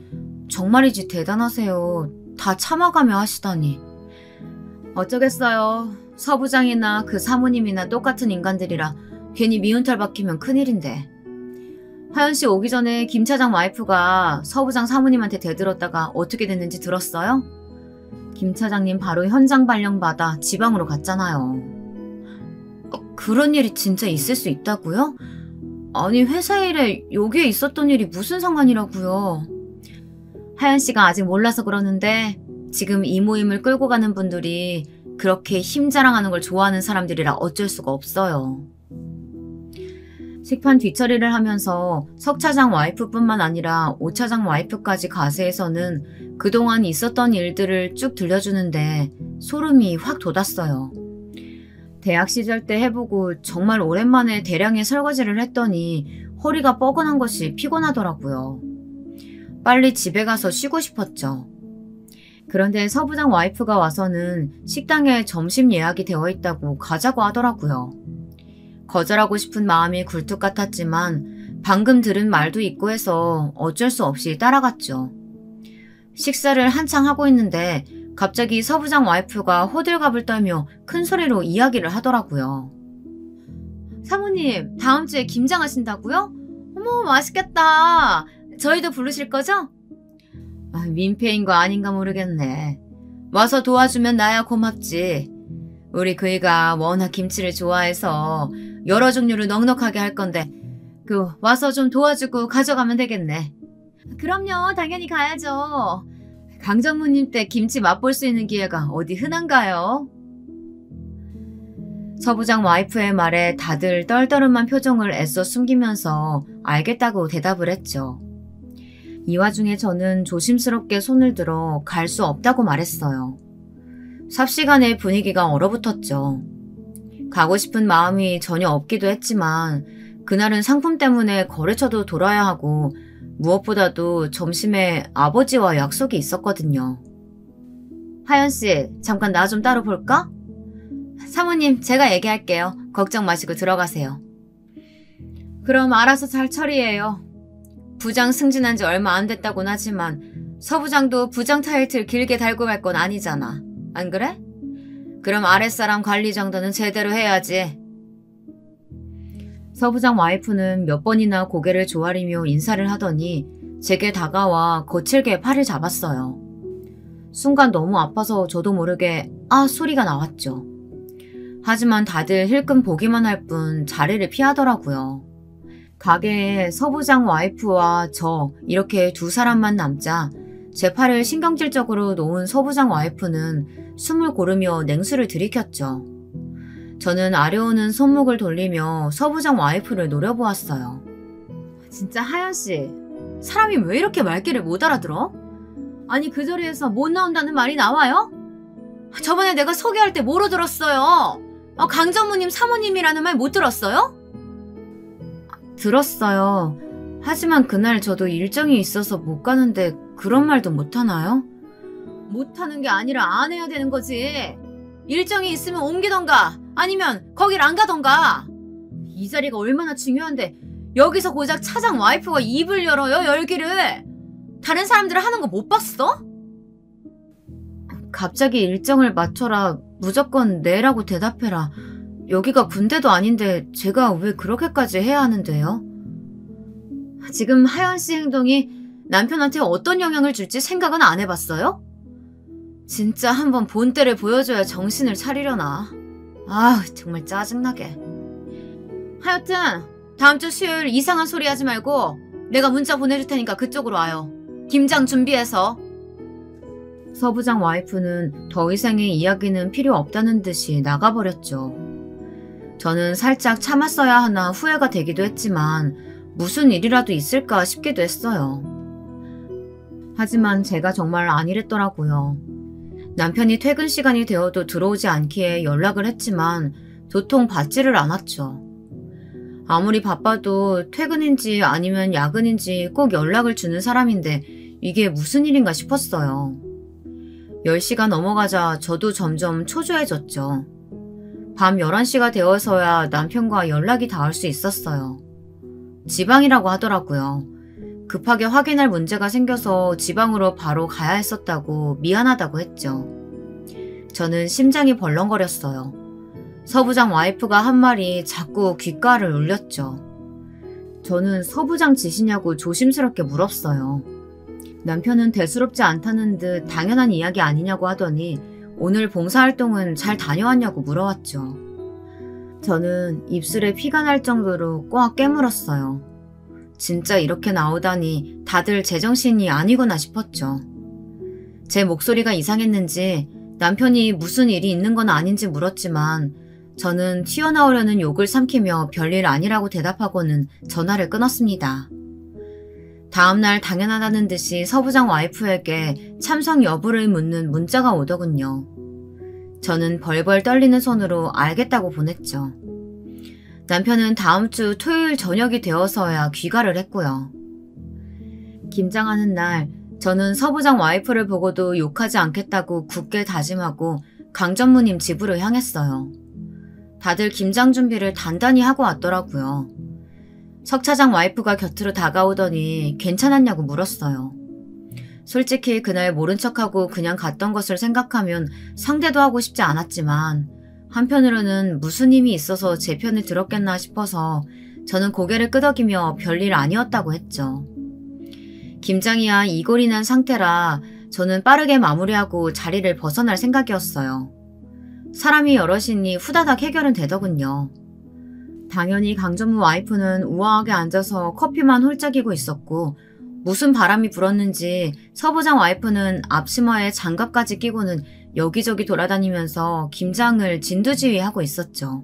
S1: 정말이지 대단하세요. 다 참아가며 하시다니. 어쩌겠어요. 서부장이나 그 사모님이나 똑같은 인간들이라 괜히 미운털 박히면 큰일인데. 하연씨 오기 전에 김 차장 와이프가 서부장 사모님한테 대들었다가 어떻게 됐는지 들었어요? 김 차장님 바로 현장 발령받아 지방으로 갔잖아요. 그런 일이 진짜 있을 수 있다고요? 아니 회사 일에 여기에 있었던 일이 무슨 상관이라고요? 하연씨가 아직 몰라서 그러는데 지금 이 모임을 끌고 가는 분들이 그렇게 힘자랑하는 걸 좋아하는 사람들이라 어쩔 수가 없어요. 식판 뒤처리를 하면서 석 차장 와이프뿐만 아니라 오 차장 와이프까지 가세에서는 그동안 있었던 일들을 쭉 들려주는데 소름이 확 돋았어요. 대학 시절 때 해보고 정말 오랜만에 대량의 설거지를 했더니 허리가 뻐근한 것이 피곤하더라고요. 빨리 집에 가서 쉬고 싶었죠. 그런데 서부장 와이프가 와서는 식당에 점심 예약이 되어 있다고 가자고 하더라고요. 거절하고 싶은 마음이 굴뚝 같았지만 방금 들은 말도 있고 해서 어쩔 수 없이 따라갔죠. 식사를 한창 하고 있는데 갑자기 서부장 와이프가 호들갑을 떨며 큰 소리로 이야기를 하더라고요. 사모님, 다음 주에 김장하신다고요? 어머, 맛있겠다. 저희도 부르실 거죠? 민폐인 거 아닌가 모르겠네. 와서 도와주면 나야 고맙지. 우리 그이가 워낙 김치를 좋아해서 여러 종류를 넉넉하게 할 건데 와서 좀 도와주고 가져가면 되겠네. 그럼요, 당연히 가야죠. 강정무님 때 김치 맛볼 수 있는 기회가 어디 흔한가요? 서부장 와이프의 말에 다들 떨떠름한 표정을 애써 숨기면서 알겠다고 대답을 했죠. 이 와중에 저는 조심스럽게 손을 들어 갈 수 없다고 말했어요. 삽시간에 분위기가 얼어붙었죠. 가고 싶은 마음이 전혀 없기도 했지만 그날은 상품 때문에 거래처도 돌아야 하고 무엇보다도 점심에 아버지와 약속이 있었거든요. 하연씨, 잠깐 나 좀 따로 볼까? 사모님, 제가 얘기할게요. 걱정 마시고 들어가세요. 그럼 알아서 잘 처리해요. 부장 승진한 지 얼마 안 됐다곤 하지만 서부장도 부장 타이틀 길게 달고 갈 건 아니잖아. 안 그래? 그럼 아랫사람 관리 정도는 제대로 해야지. 서부장 와이프는 몇 번이나 고개를 조아리며 인사를 하더니 제게 다가와 거칠게 팔을 잡았어요. 순간 너무 아파서 저도 모르게 아 소리가 나왔죠. 하지만 다들 힐끔 보기만 할 뿐 자리를 피하더라고요. 가게에 서부장 와이프와 저 이렇게 두 사람만 남자 제 팔을 신경질적으로 놓은 서부장 와이프는 숨을 고르며 냉수를 들이켰죠. 저는 아려오는 손목을 돌리며 서부장 와이프를 노려보았어요. 진짜 하연씨, 사람이 왜 이렇게 말귀를 못 알아들어? 아니 그 자리에서 못 나온다는 말이 나와요? 저번에 내가 소개할 때 뭐로 들었어요? 강전무님 사모님이라는 말 못 들었어요? 들었어요. 하지만 그날 저도 일정이 있어서 못 가는데 그런 말도 못하나요? 못하는 게 아니라 안 해야 되는 거지. 일정이 있으면 옮기던가 아니면 거길 안 가던가. 이 자리가 얼마나 중요한데 여기서 고작 차장 와이프가 입을 열어요, 열기를. 다른 사람들 하는 거 못 봤어? 갑자기 일정을 맞춰라, 무조건 네라고 대답해라. 여기가 군대도 아닌데 제가 왜 그렇게까지 해야 하는데요? 지금 하연씨 행동이 남편한테 어떤 영향을 줄지 생각은 안 해봤어요? 진짜 한번 본때를 보여줘야 정신을 차리려나. 아우 정말 짜증나게. 하여튼 다음 주 수요일 이상한 소리 하지 말고 내가 문자 보내줄 테니까 그쪽으로 와요. 김장 준비해서. 서부장 와이프는 더 이상의 이야기는 필요 없다는 듯이 나가버렸죠. 저는 살짝 참았어야 하나 후회가 되기도 했지만 무슨 일이라도 있을까 싶기도 했어요. 하지만 제가 정말 아니랬더라고요. 남편이 퇴근 시간이 되어도 들어오지 않기에 연락을 했지만 도통 받지를 않았죠. 아무리 바빠도 퇴근인지 아니면 야근인지 꼭 연락을 주는 사람인데 이게 무슨 일인가 싶었어요. 10시가 넘어가자 저도 점점 초조해졌죠. 밤 11시가 되어서야 남편과 연락이 닿을 수 있었어요. 지방이라고 하더라고요. 급하게 확인할 문제가 생겨서 지방으로 바로 가야 했었다고 미안하다고 했죠. 저는 심장이 벌렁거렸어요. 서부장 와이프가 한 말이 자꾸 귓가를 울렸죠. 저는 서부장 지시냐고 조심스럽게 물었어요. 남편은 대수롭지 않다는 듯 당연한 이야기 아니냐고 하더니 오늘 봉사활동은 잘 다녀왔냐고 물어왔죠. 저는 입술에 피가 날 정도로 꽉 깨물었어요. 진짜 이렇게 나오다니 다들 제정신이 아니구나 싶었죠. 제 목소리가 이상했는지 남편이 무슨 일이 있는 건 아닌지 물었지만 저는 튀어나오려는 욕을 삼키며 별일 아니라고 대답하고는 전화를 끊었습니다. 다음날 당연하다는 듯이 서부장 와이프에게 참석 여부를 묻는 문자가 오더군요. 저는 벌벌 떨리는 손으로 알겠다고 보냈죠. 남편은 다음 주 토요일 저녁이 되어서야 귀가를 했고요. 김장하는 날 저는 서부장 와이프를 보고도 욕하지 않겠다고 굳게 다짐하고 강전무님 집으로 향했어요. 다들 김장 준비를 단단히 하고 왔더라고요. 석 차장 와이프가 곁으로 다가오더니 괜찮았냐고 물었어요. 솔직히 그날 모른 척하고 그냥 갔던 것을 생각하면 상대도 하고 싶지 않았지만 한편으로는 무슨 힘이 있어서 제 편을 들었겠나 싶어서 저는 고개를 끄덕이며 별일 아니었다고 했죠. 김장이야 이골이 난 상태라 저는 빠르게 마무리하고 자리를 벗어날 생각이었어요. 사람이 여럿이니 후다닥 해결은 되더군요. 당연히 강전무 와이프는 우아하게 앉아서 커피만 홀짝이고 있었고 무슨 바람이 불었는지 서부장 와이프는 앞치마에 장갑까지 끼고는 여기저기 돌아다니면서 김장을 진두지휘하고 있었죠.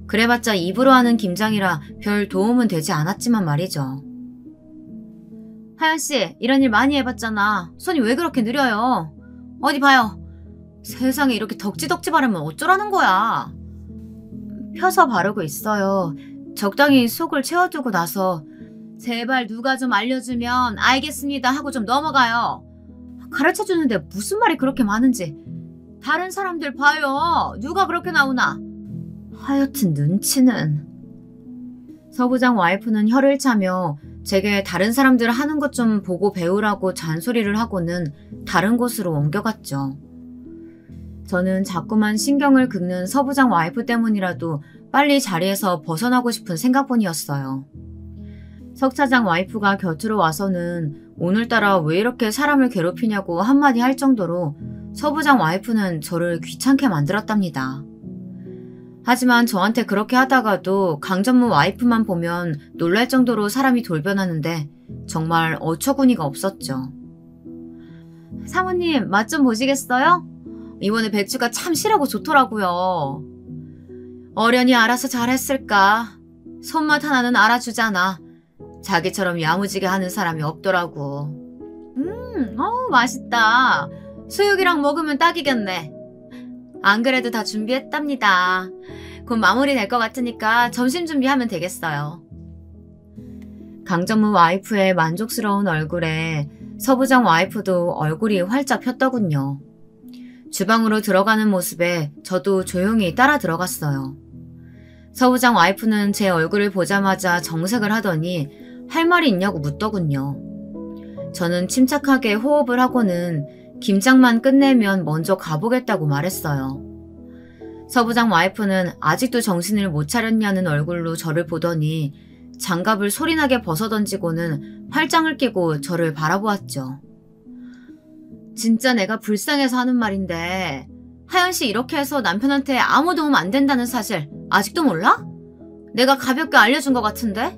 S1: 그래봤자 입으로 하는 김장이라 별 도움은 되지 않았지만 말이죠. 하연씨, 이런 일 많이 해봤잖아. 손이 왜 그렇게 느려요? 어디 봐요. 세상에 이렇게 덕지덕지 바르면 어쩌라는 거야. 펴서 바르고 있어요. 적당히 속을 채워두고 나서 제발 누가 좀 알려주면 알겠습니다 하고 좀 넘어가요. 가르쳐주는데 무슨 말이 그렇게 많은지. 다른 사람들 봐요. 누가 그렇게 나오나. 하여튼 눈치는. 서부장 와이프는 혀를 차며 제게 다른 사람들 하는 것 좀 보고 배우라고 잔소리를 하고는 다른 곳으로 옮겨갔죠. 저는 자꾸만 신경을 긁는 서부장 와이프 때문이라도 빨리 자리에서 벗어나고 싶은 생각뿐이었어요. 석 차장 와이프가 곁으로 와서는 오늘따라 왜 이렇게 사람을 괴롭히냐고 한마디 할 정도로 서부장 와이프는 저를 귀찮게 만들었답니다. 하지만 저한테 그렇게 하다가도 강전무 와이프만 보면 놀랄 정도로 사람이 돌변하는데 정말 어처구니가 없었죠. 사모님, 맛 좀 보시겠어요? 이번에 배추가 참 실하고 좋더라고요. 어련히 알아서 잘했을까? 손맛 하나는 알아주잖아. 자기처럼 야무지게 하는 사람이 없더라고. 맛있다. 수육이랑 먹으면 딱이겠네. 안 그래도 다 준비했답니다. 곧 마무리 될 것 같으니까 점심 준비하면 되겠어요. 강전무 와이프의 만족스러운 얼굴에 서부장 와이프도 얼굴이 활짝 폈더군요. 주방으로 들어가는 모습에 저도 조용히 따라 들어갔어요. 서부장 와이프는 제 얼굴을 보자마자 정색을 하더니 할 말이 있냐고 묻더군요. 저는 침착하게 호흡을 하고는 김장만 끝내면 먼저 가보겠다고 말했어요. 서부장 와이프는 아직도 정신을 못 차렸냐는 얼굴로 저를 보더니 장갑을 소리나게 벗어던지고는 팔짱을 끼고 저를 바라보았죠. 진짜 내가 불쌍해서 하는 말인데 하연씨 이렇게 해서 남편한테 아무 도움 안 된다는 사실 아직도 몰라? 내가 가볍게 알려준 것 같은데?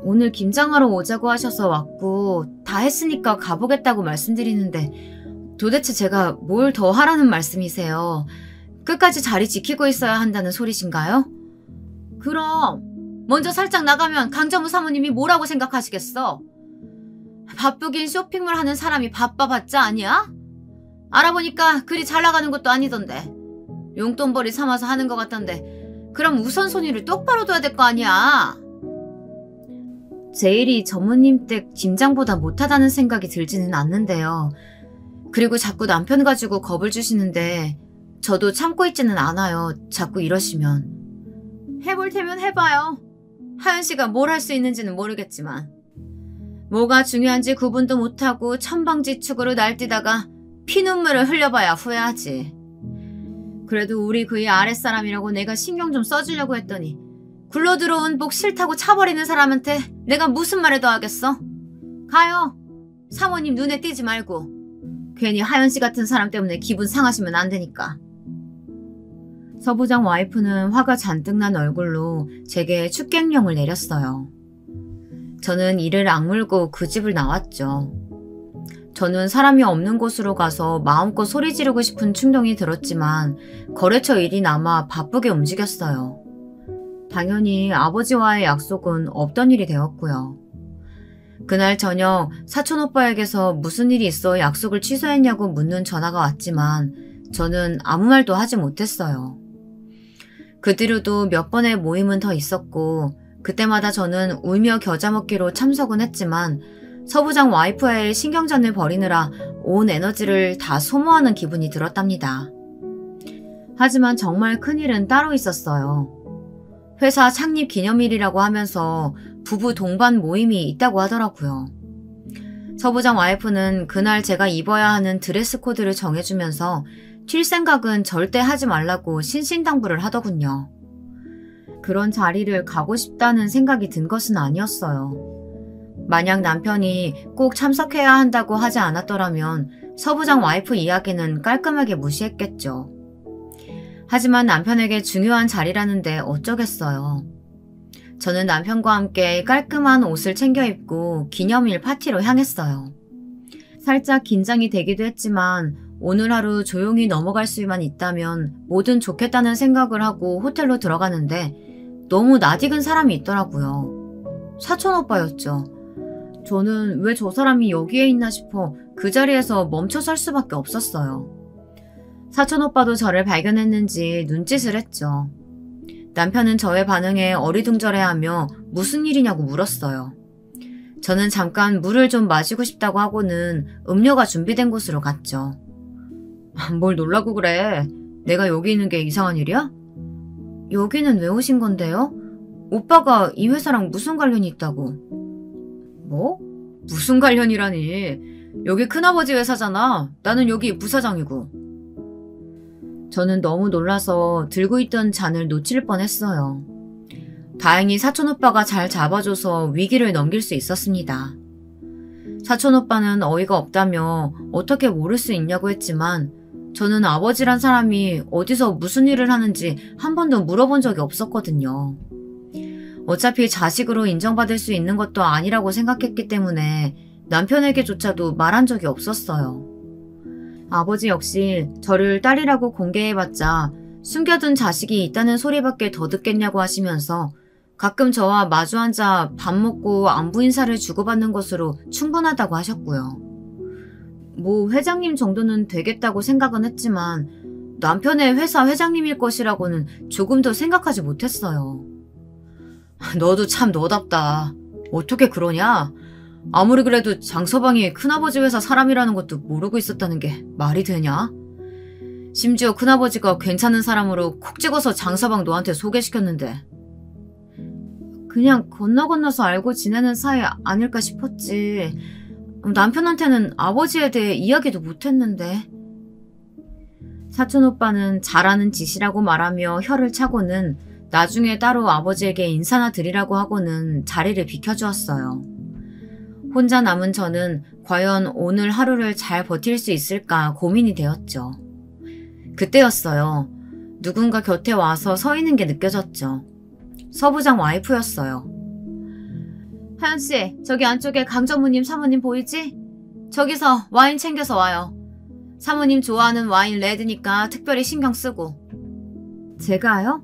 S1: 오늘 김장하러 오자고 하셔서 왔고 다 했으니까 가보겠다고 말씀드리는데 도대체 제가 뭘 더 하라는 말씀이세요? 끝까지 자리 지키고 있어야 한다는 소리신가요? 그럼 먼저 살짝 나가면 강전무 사모님이 뭐라고 생각하시겠어? 바쁘긴 쇼핑몰 하는 사람이 바빠봤자 아니야? 알아보니까 그리 잘 나가는 것도 아니던데 용돈벌이 삼아서 하는 것 같던데 그럼 우선순위를 똑바로 둬야 될 거 아니야? 제 일이 전무님 댁 김장보다 못하다는 생각이 들지는 않는데요. 그리고 자꾸 남편 가지고 겁을 주시는데 저도 참고 있지는 않아요. 자꾸 이러시면. 해볼 테면 해봐요. 하연씨가 뭘 할 수 있는지는 모르겠지만. 뭐가 중요한지 구분도 못하고 천방지축으로 날뛰다가 피눈물을 흘려봐야 후회하지. 그래도 우리 그의 아랫사람이라고 내가 신경 좀 써주려고 했더니 굴러들어온 복 싫다고 차버리는 사람한테 내가 무슨 말을 더 하겠어? 가요. 사모님 눈에 띄지 말고. 괜히 하연씨 같은 사람 때문에 기분 상하시면 안 되니까. 서부장 와이프는 화가 잔뜩 난 얼굴로 제게 축객령을 내렸어요. 저는 이를 악물고 그 집을 나왔죠. 저는 사람이 없는 곳으로 가서 마음껏 소리 지르고 싶은 충동이 들었지만 거래처 일이 남아 바쁘게 움직였어요. 당연히 아버지와의 약속은 없던 일이 되었고요. 그날 저녁 사촌 오빠에게서 무슨 일이 있어 약속을 취소했냐고 묻는 전화가 왔지만 저는 아무 말도 하지 못했어요. 그 뒤로도 몇 번의 모임은 더 있었고 그때마다 저는 울며 겨자 먹기로 참석은 했지만 서부장 와이프와의 신경전을 벌이느라 온 에너지를 다 소모하는 기분이 들었답니다. 하지만 정말 큰일은 따로 있었어요. 회사 창립 기념일이라고 하면서 부부 동반 모임이 있다고 하더라고요. 서부장 와이프는 그날 제가 입어야 하는 드레스 코드를 정해주면서 튈 생각은 절대 하지 말라고 신신당부를 하더군요. 그런 자리를 가고 싶다는 생각이 든 것은 아니었어요. 만약 남편이 꼭 참석해야 한다고 하지 않았더라면 서부장 와이프 이야기는 깔끔하게 무시했겠죠. 하지만 남편에게 중요한 자리라는데 어쩌겠어요. 저는 남편과 함께 깔끔한 옷을 챙겨 입고 기념일 파티로 향했어요. 살짝 긴장이 되기도 했지만 오늘 하루 조용히 넘어갈 수만 있다면 뭐든 좋겠다는 생각을 하고 호텔로 들어가는데 너무 낯익은 사람이 있더라고요. 사촌 오빠였죠. 저는 왜 저 사람이 여기에 있나 싶어 그 자리에서 멈춰 설 수밖에 없었어요. 사촌오빠도 저를 발견했는지 눈짓을 했죠. 남편은 저의 반응에 어리둥절해하며 무슨 일이냐고 물었어요. 저는 잠깐 물을 좀 마시고 싶다고 하고는 음료가 준비된 곳으로 갔죠. 뭘 놀라고 그래? 내가 여기 있는 게 이상한 일이야? 여기는 왜 오신 건데요? 오빠가 이 회사랑 무슨 관련이 있다고? 뭐? 무슨 관련이라니? 여기 큰아버지 회사잖아. 나는 여기 부사장이고. 저는 너무 놀라서 들고 있던 잔을 놓칠 뻔했어요. 다행히 사촌오빠가 잘 잡아줘서 위기를 넘길 수 있었습니다. 사촌오빠는 어이가 없다며 어떻게 모를 수 있냐고 했지만 저는 아버지란 사람이 어디서 무슨 일을 하는지 한 번도 물어본 적이 없었거든요. 어차피 자식으로 인정받을 수 있는 것도 아니라고 생각했기 때문에 남편에게조차도 말한 적이 없었어요. 아버지 역시 저를 딸이라고 공개해봤자 숨겨둔 자식이 있다는 소리밖에 더 듣겠냐고 하시면서 가끔 저와 마주 앉아 밥 먹고 안부 인사를 주고받는 것으로 충분하다고 하셨고요. 뭐 회장님 정도는 되겠다고 생각은 했지만 남편의 회사 회장님일 것이라고는 조금도 생각하지 못했어요. 너도 참 너답다. 어떻게 그러냐? 아무리 그래도 장서방이 큰아버지 회사 사람이라는 것도 모르고 있었다는 게 말이 되냐? 심지어 큰아버지가 괜찮은 사람으로 콕 찍어서 장서방 너한테 소개시켰는데. 그냥 건너서 알고 지내는 사이 아닐까 싶었지. 남편한테는 아버지에 대해 이야기도 못했는데. 사촌오빠는 잘하는 짓이라고 말하며 혀를 차고는 나중에 따로 아버지에게 인사나 드리라고 하고는 자리를 비켜주었어요. 혼자 남은 저는 과연 오늘 하루를 잘 버틸 수 있을까 고민이 되었죠. 그때였어요. 누군가 곁에 와서 서 있는 게 느껴졌죠. 서부장 와이프였어요. 하연씨, 저기 안쪽에 강전무님 사모님 보이지? 저기서 와인 챙겨서 와요. 사모님 좋아하는 와인 레드니까 특별히 신경 쓰고. 제가요?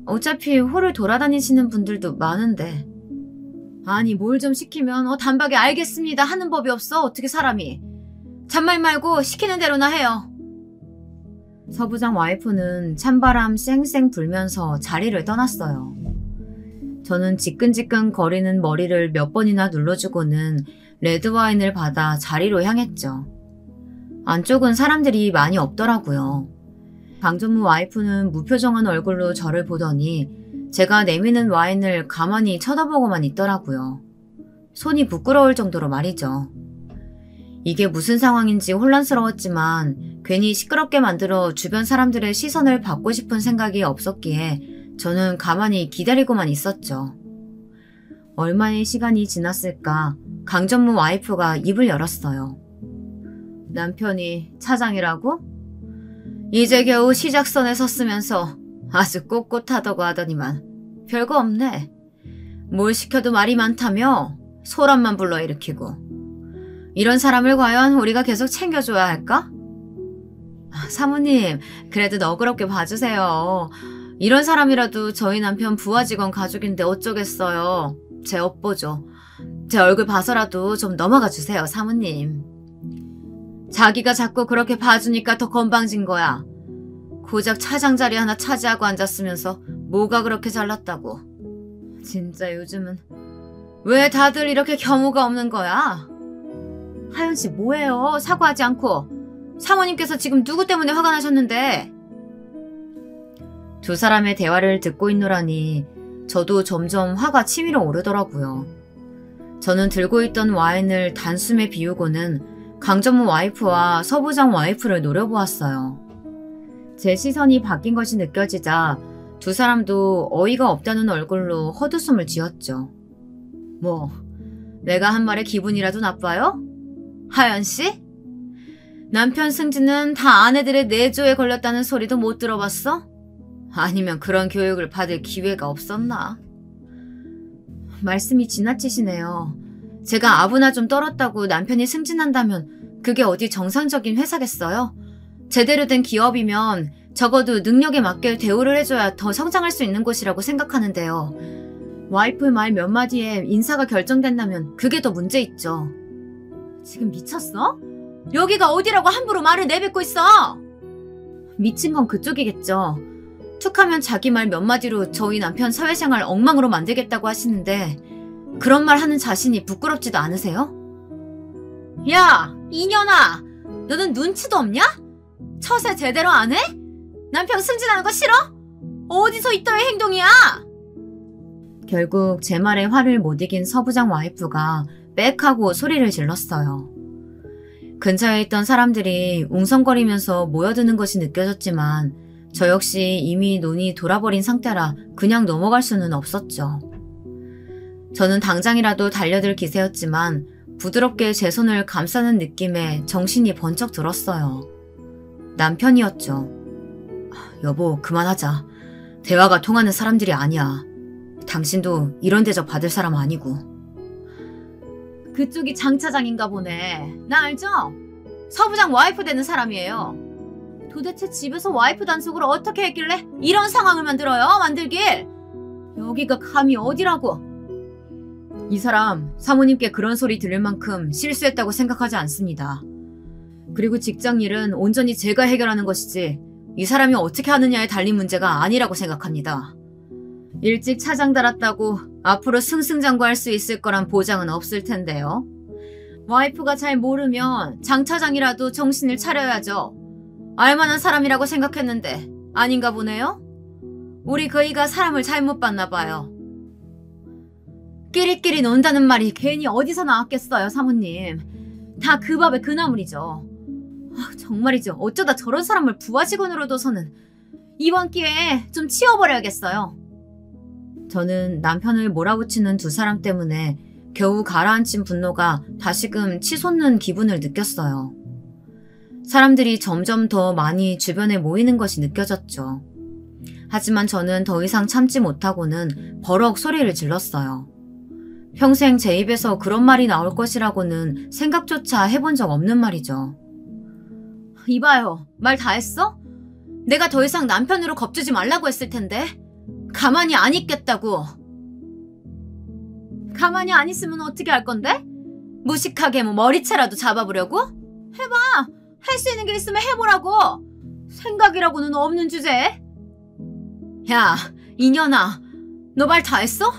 S1: 어차피 홀을 돌아다니시는 분들도 많은데. 아니 뭘 좀 시키면 단박에 알겠습니다 하는 법이 없어. 어떻게 사람이. 잔말 말고 시키는 대로나 해요. 서부장 와이프는 찬바람 쌩쌩 불면서 자리를 떠났어요. 저는 지끈지끈 거리는 머리를 몇 번이나 눌러주고는 레드와인을 받아 자리로 향했죠. 안쪽은 사람들이 많이 없더라고요. 강전무 와이프는 무표정한 얼굴로 저를 보더니 제가 내미는 와인을 가만히 쳐다보고만 있더라고요. 손이 부끄러울 정도로 말이죠. 이게 무슨 상황인지 혼란스러웠지만 괜히 시끄럽게 만들어 주변 사람들의 시선을 받고 싶은 생각이 없었기에 저는 가만히 기다리고만 있었죠. 얼마의 시간이 지났을까 강전무 와이프가 입을 열었어요. 남편이 차장이라고? 이제 겨우 시작선에 섰으면서 아주 꼿꼿하다고 하더니만 별거 없네. 뭘 시켜도 말이 많다며 소란만 불러일으키고. 이런 사람을 과연 우리가 계속 챙겨줘야 할까? 사모님, 그래도 너그럽게 봐주세요. 이런 사람이라도 저희 남편 부하 직원 가족인데 어쩌겠어요. 제 업보죠. 제 얼굴 봐서라도 좀 넘어가 주세요, 사모님. 자기가 자꾸 그렇게 봐주니까 더 건방진 거야. 고작 차장 자리 하나 차지하고 앉았으면서 뭐가 그렇게 잘났다고. 진짜 요즘은 왜 다들 이렇게 겸허가 없는 거야? 하연씨 뭐해요? 사과하지 않고. 사모님께서 지금 누구 때문에 화가 나셨는데? 두 사람의 대화를 듣고 있노라니 저도 점점 화가 치밀어 오르더라고요. 저는 들고 있던 와인을 단숨에 비우고는 강전무 와이프와 서부장 와이프를 노려보았어요. 제 시선이 바뀐 것이 느껴지자 두 사람도 어이가 없다는 얼굴로 헛웃음을 지었죠. 뭐, 내가 한 말에 기분이라도 나빠요? 하연씨? 남편 승진은 다 아내들의 내조에 걸렸다는 소리도 못 들어봤어? 아니면 그런 교육을 받을 기회가 없었나? 말씀이 지나치시네요. 제가 아부나 좀 떨었다고 남편이 승진한다면 그게 어디 정상적인 회사겠어요? 제대로 된 기업이면 적어도 능력에 맞게 대우를 해줘야 더 성장할 수 있는 곳이라고 생각하는데요. 와이프 말 몇 마디에 인사가 결정된다면 그게 더 문제 있죠. 지금 미쳤어? 여기가 어디라고 함부로 말을 내뱉고 있어? 미친 건 그쪽이겠죠. 툭하면 자기 말 몇 마디로 저희 남편 사회생활 엉망으로 만들겠다고 하시는데 그런 말 하는 자신이 부끄럽지도 않으세요? 야, 이년아! 너는 눈치도 없냐? 처세 제대로 안 해? 남편 승진하는 거 싫어? 어디서 이따위 행동이야? 결국 제 말에 화를 못 이긴 서부장 와이프가 빽 하고 소리를 질렀어요. 근처에 있던 사람들이 웅성거리면서 모여드는 것이 느껴졌지만 저 역시 이미 눈이 돌아버린 상태라 그냥 넘어갈 수는 없었죠. 저는 당장이라도 달려들 기세였지만 부드럽게 제 손을 감싸는 느낌에 정신이 번쩍 들었어요. 남편이었죠. 여보, 그만하자. 대화가 통하는 사람들이 아니야. 당신도 이런 대접 받을 사람 아니고. 그쪽이 장 차장인가 보네. 나 알죠? 서부장 와이프 되는 사람이에요. 도대체 집에서 와이프 단속을 어떻게 했길래 이런 상황을 만들길? 여기가 감히 어디라고? 이 사람 사모님께 그런 소리 들을 만큼 실수했다고 생각하지 않습니다. 그리고 직장 일은 온전히 제가 해결하는 것이지 이 사람이 어떻게 하느냐에 달린 문제가 아니라고 생각합니다. 일찍 차장 달았다고 앞으로 승승장구할 수 있을 거란 보장은 없을 텐데요. 와이프가 잘 모르면 장 차장이라도 정신을 차려야죠. 알만한 사람이라고 생각했는데 아닌가 보네요. 우리 그이가 사람을 잘못 봤나 봐요. 끼리끼리 논다는 말이 괜히 어디서 나왔겠어요, 사모님. 다 그 밥에 그 나물이죠. 정말이죠. 어쩌다 저런 사람을 부하 직원으로 둬서는 이번 기회에 좀 치워버려야겠어요. 저는 남편을 몰아붙이는 두 사람 때문에 겨우 가라앉힌 분노가 다시금 치솟는 기분을 느꼈어요. 사람들이 점점 더 많이 주변에 모이는 것이 느껴졌죠. 하지만 저는 더 이상 참지 못하고는 버럭 소리를 질렀어요. 평생 제 입에서 그런 말이 나올 것이라고는 생각조차 해본 적 없는 말이죠. 이봐요. 말 다 했어? 내가 더 이상 남편으로 겁주지 말라고 했을 텐데. 가만히 안 있겠다고. 가만히 안 있으면 어떻게 할 건데? 무식하게 머리채라도 잡아보려고? 해봐. 할 수 있는 게 있으면 해보라고. 생각이라고는 없는 주제에. 야, 이년아. 너 말 다 했어?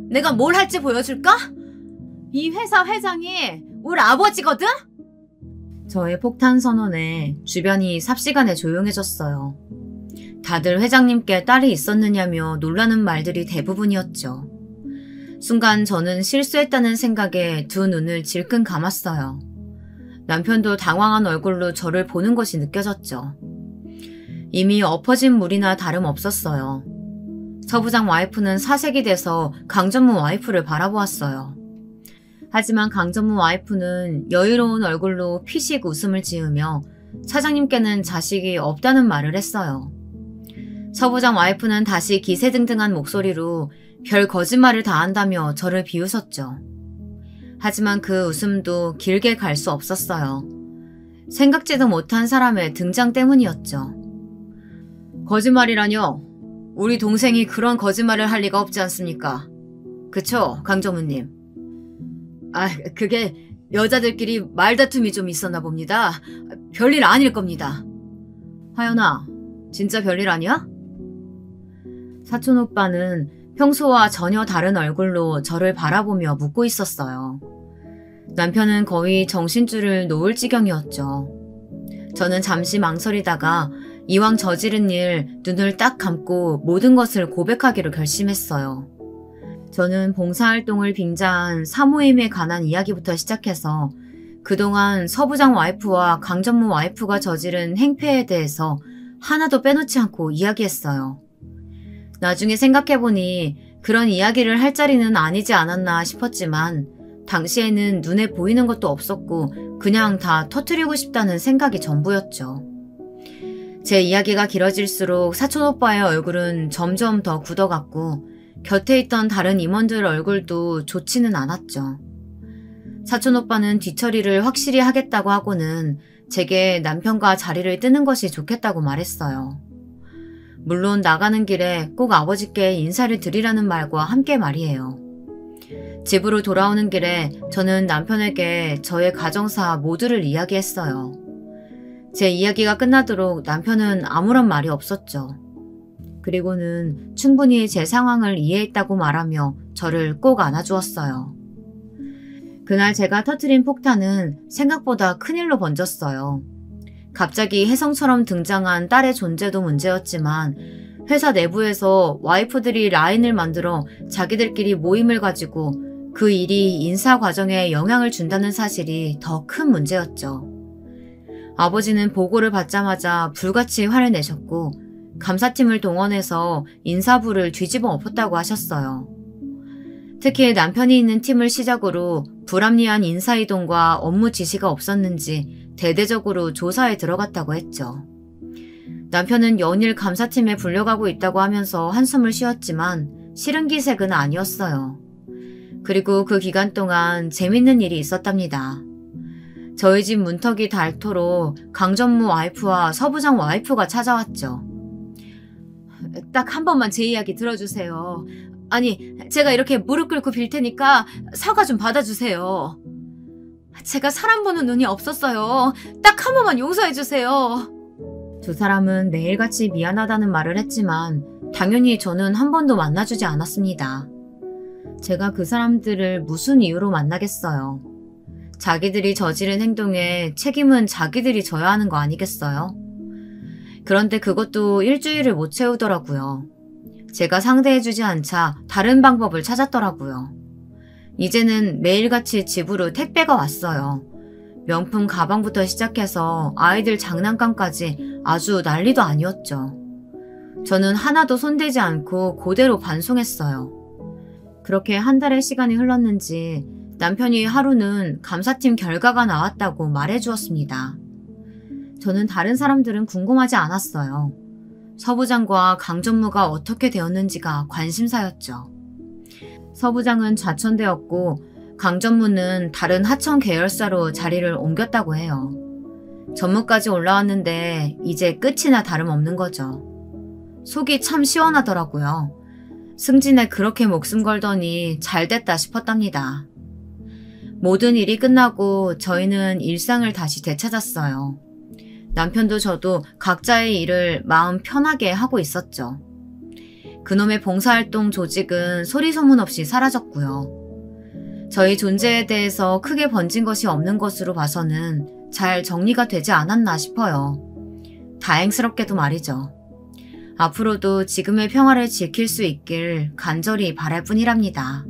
S1: 내가 뭘 할지 보여줄까? 이 회사 회장이 우리 아버지거든? 저의 폭탄 선언에 주변이 삽시간에 조용해졌어요. 다들 회장님께 딸이 있었느냐며 놀라는 말들이 대부분이었죠. 순간 저는 실수했다는 생각에 두 눈을 질끈 감았어요. 남편도 당황한 얼굴로 저를 보는 것이 느껴졌죠. 이미 엎어진 물이나 다름없었어요. 서부장 와이프는 사색이 돼서 강전무 와이프를 바라보았어요. 하지만 강전무 와이프는 여유로운 얼굴로 피식 웃음을 지으며 사장님께는 자식이 없다는 말을 했어요. 서부장 와이프는 다시 기세등등한 목소리로 별 거짓말을 다 한다며 저를 비웃었죠. 하지만 그 웃음도 길게 갈 수 없었어요. 생각지도 못한 사람의 등장 때문이었죠. 거짓말이라뇨? 우리 동생이 그런 거짓말을 할 리가 없지 않습니까? 그쵸, 강정우님? 그게 여자들끼리 말다툼이 좀 있었나 봅니다. 별일 아닐 겁니다. 하연아, 진짜 별일 아니야? 사촌 오빠는 평소와 전혀 다른 얼굴로 저를 바라보며 묻고 있었어요. 남편은 거의 정신줄을 놓을 지경이었죠. 저는 잠시 망설이다가 이왕 저지른 일 눈을 딱 감고 모든 것을 고백하기로 결심했어요. 저는 봉사활동을 빙자한 사모임에 관한 이야기부터 시작해서 그동안 서부장 와이프와 강전무 와이프가 저지른 행패에 대해서 하나도 빼놓지 않고 이야기했어요. 나중에 생각해보니 그런 이야기를 할 자리는 아니지 않았나 싶었지만 당시에는 눈에 보이는 것도 없었고 그냥 다 터뜨리고 싶다는 생각이 전부였죠. 제 이야기가 길어질수록 사촌오빠의 얼굴은 점점 더 굳어갔고 곁에 있던 다른 임원들 얼굴도 좋지는 않았죠. 사촌오빠는 뒤처리를 확실히 하겠다고 하고는 제게 남편과 자리를 뜨는 것이 좋겠다고 말했어요. 물론 나가는 길에 꼭 아버지께 인사를 드리라는 말과 함께 말이에요. 집으로 돌아오는 길에 저는 남편에게 저의 가정사 모두를 이야기했어요. 제 이야기가 끝나도록 남편은 아무런 말이 없었죠. 그리고는 충분히 제 상황을 이해했다고 말하며 저를 꼭 안아주었어요. 그날 제가 터뜨린 폭탄은 생각보다 큰일로 번졌어요. 갑자기 혜성처럼 등장한 딸의 존재도 문제였지만 회사 내부에서 와이프들이 라인을 만들어 자기들끼리 모임을 가지고 그 일이 인사 과정에 영향을 준다는 사실이 더 큰 문제였죠. 아버지는 보고를 받자마자 불같이 화를 내셨고 감사팀을 동원해서 인사부를 뒤집어 엎었다고 하셨어요. 특히 남편이 있는 팀을 시작으로 불합리한 인사이동과 업무 지시가 없었는지 대대적으로 조사에 들어갔다고 했죠. 남편은 연일 감사팀에 불려가고 있다고 하면서 한숨을 쉬었지만 싫은 기색은 아니었어요. 그리고 그 기간 동안 재밌는 일이 있었답니다. 저희 집 문턱이 닳도록 강전무 와이프와 서부장 와이프가 찾아왔죠. 딱 한 번만 제 이야기 들어주세요. 아니, 제가 이렇게 무릎 꿇고 빌 테니까 사과 좀 받아주세요. 제가 사람 보는 눈이 없었어요. 딱 한 번만 용서해주세요. 두 사람은 매일같이 미안하다는 말을 했지만 당연히 저는 한 번도 만나주지 않았습니다. 제가 그 사람들을 무슨 이유로 만나겠어요. 자기들이 저지른 행동에 책임은 자기들이 져야 하는 거 아니겠어요? 그런데 그것도 일주일을 못 채우더라고요. 제가 상대해주지 않자 다른 방법을 찾았더라고요. 이제는 매일같이 집으로 택배가 왔어요. 명품 가방부터 시작해서 아이들 장난감까지 아주 난리도 아니었죠. 저는 하나도 손대지 않고 그대로 반송했어요. 그렇게 한 달의 시간이 흘렀는지 남편이 하루는 감사팀 결과가 나왔다고 말해주었습니다. 저는 다른 사람들은 궁금하지 않았어요. 서부장과 강전무가 어떻게 되었는지가 관심사였죠. 서부장은 좌천되었고 강전무는 다른 하청 계열사로 자리를 옮겼다고 해요. 전무까지 올라왔는데 이제 끝이나 다름없는 거죠. 속이 참 시원하더라고요. 승진에 그렇게 목숨 걸더니 잘됐다 싶었답니다. 모든 일이 끝나고 저희는 일상을 다시 되찾았어요. 남편도 저도 각자의 일을 마음 편하게 하고 있었죠. 그놈의 봉사활동 조직은 소리 소문 없이 사라졌고요. 저희 존재에 대해서 크게 번진 것이 없는 것으로 봐서는 잘 정리가 되지 않았나 싶어요. 다행스럽게도 말이죠. 앞으로도 지금의 평화를 지킬 수 있길 간절히 바랄 뿐이랍니다.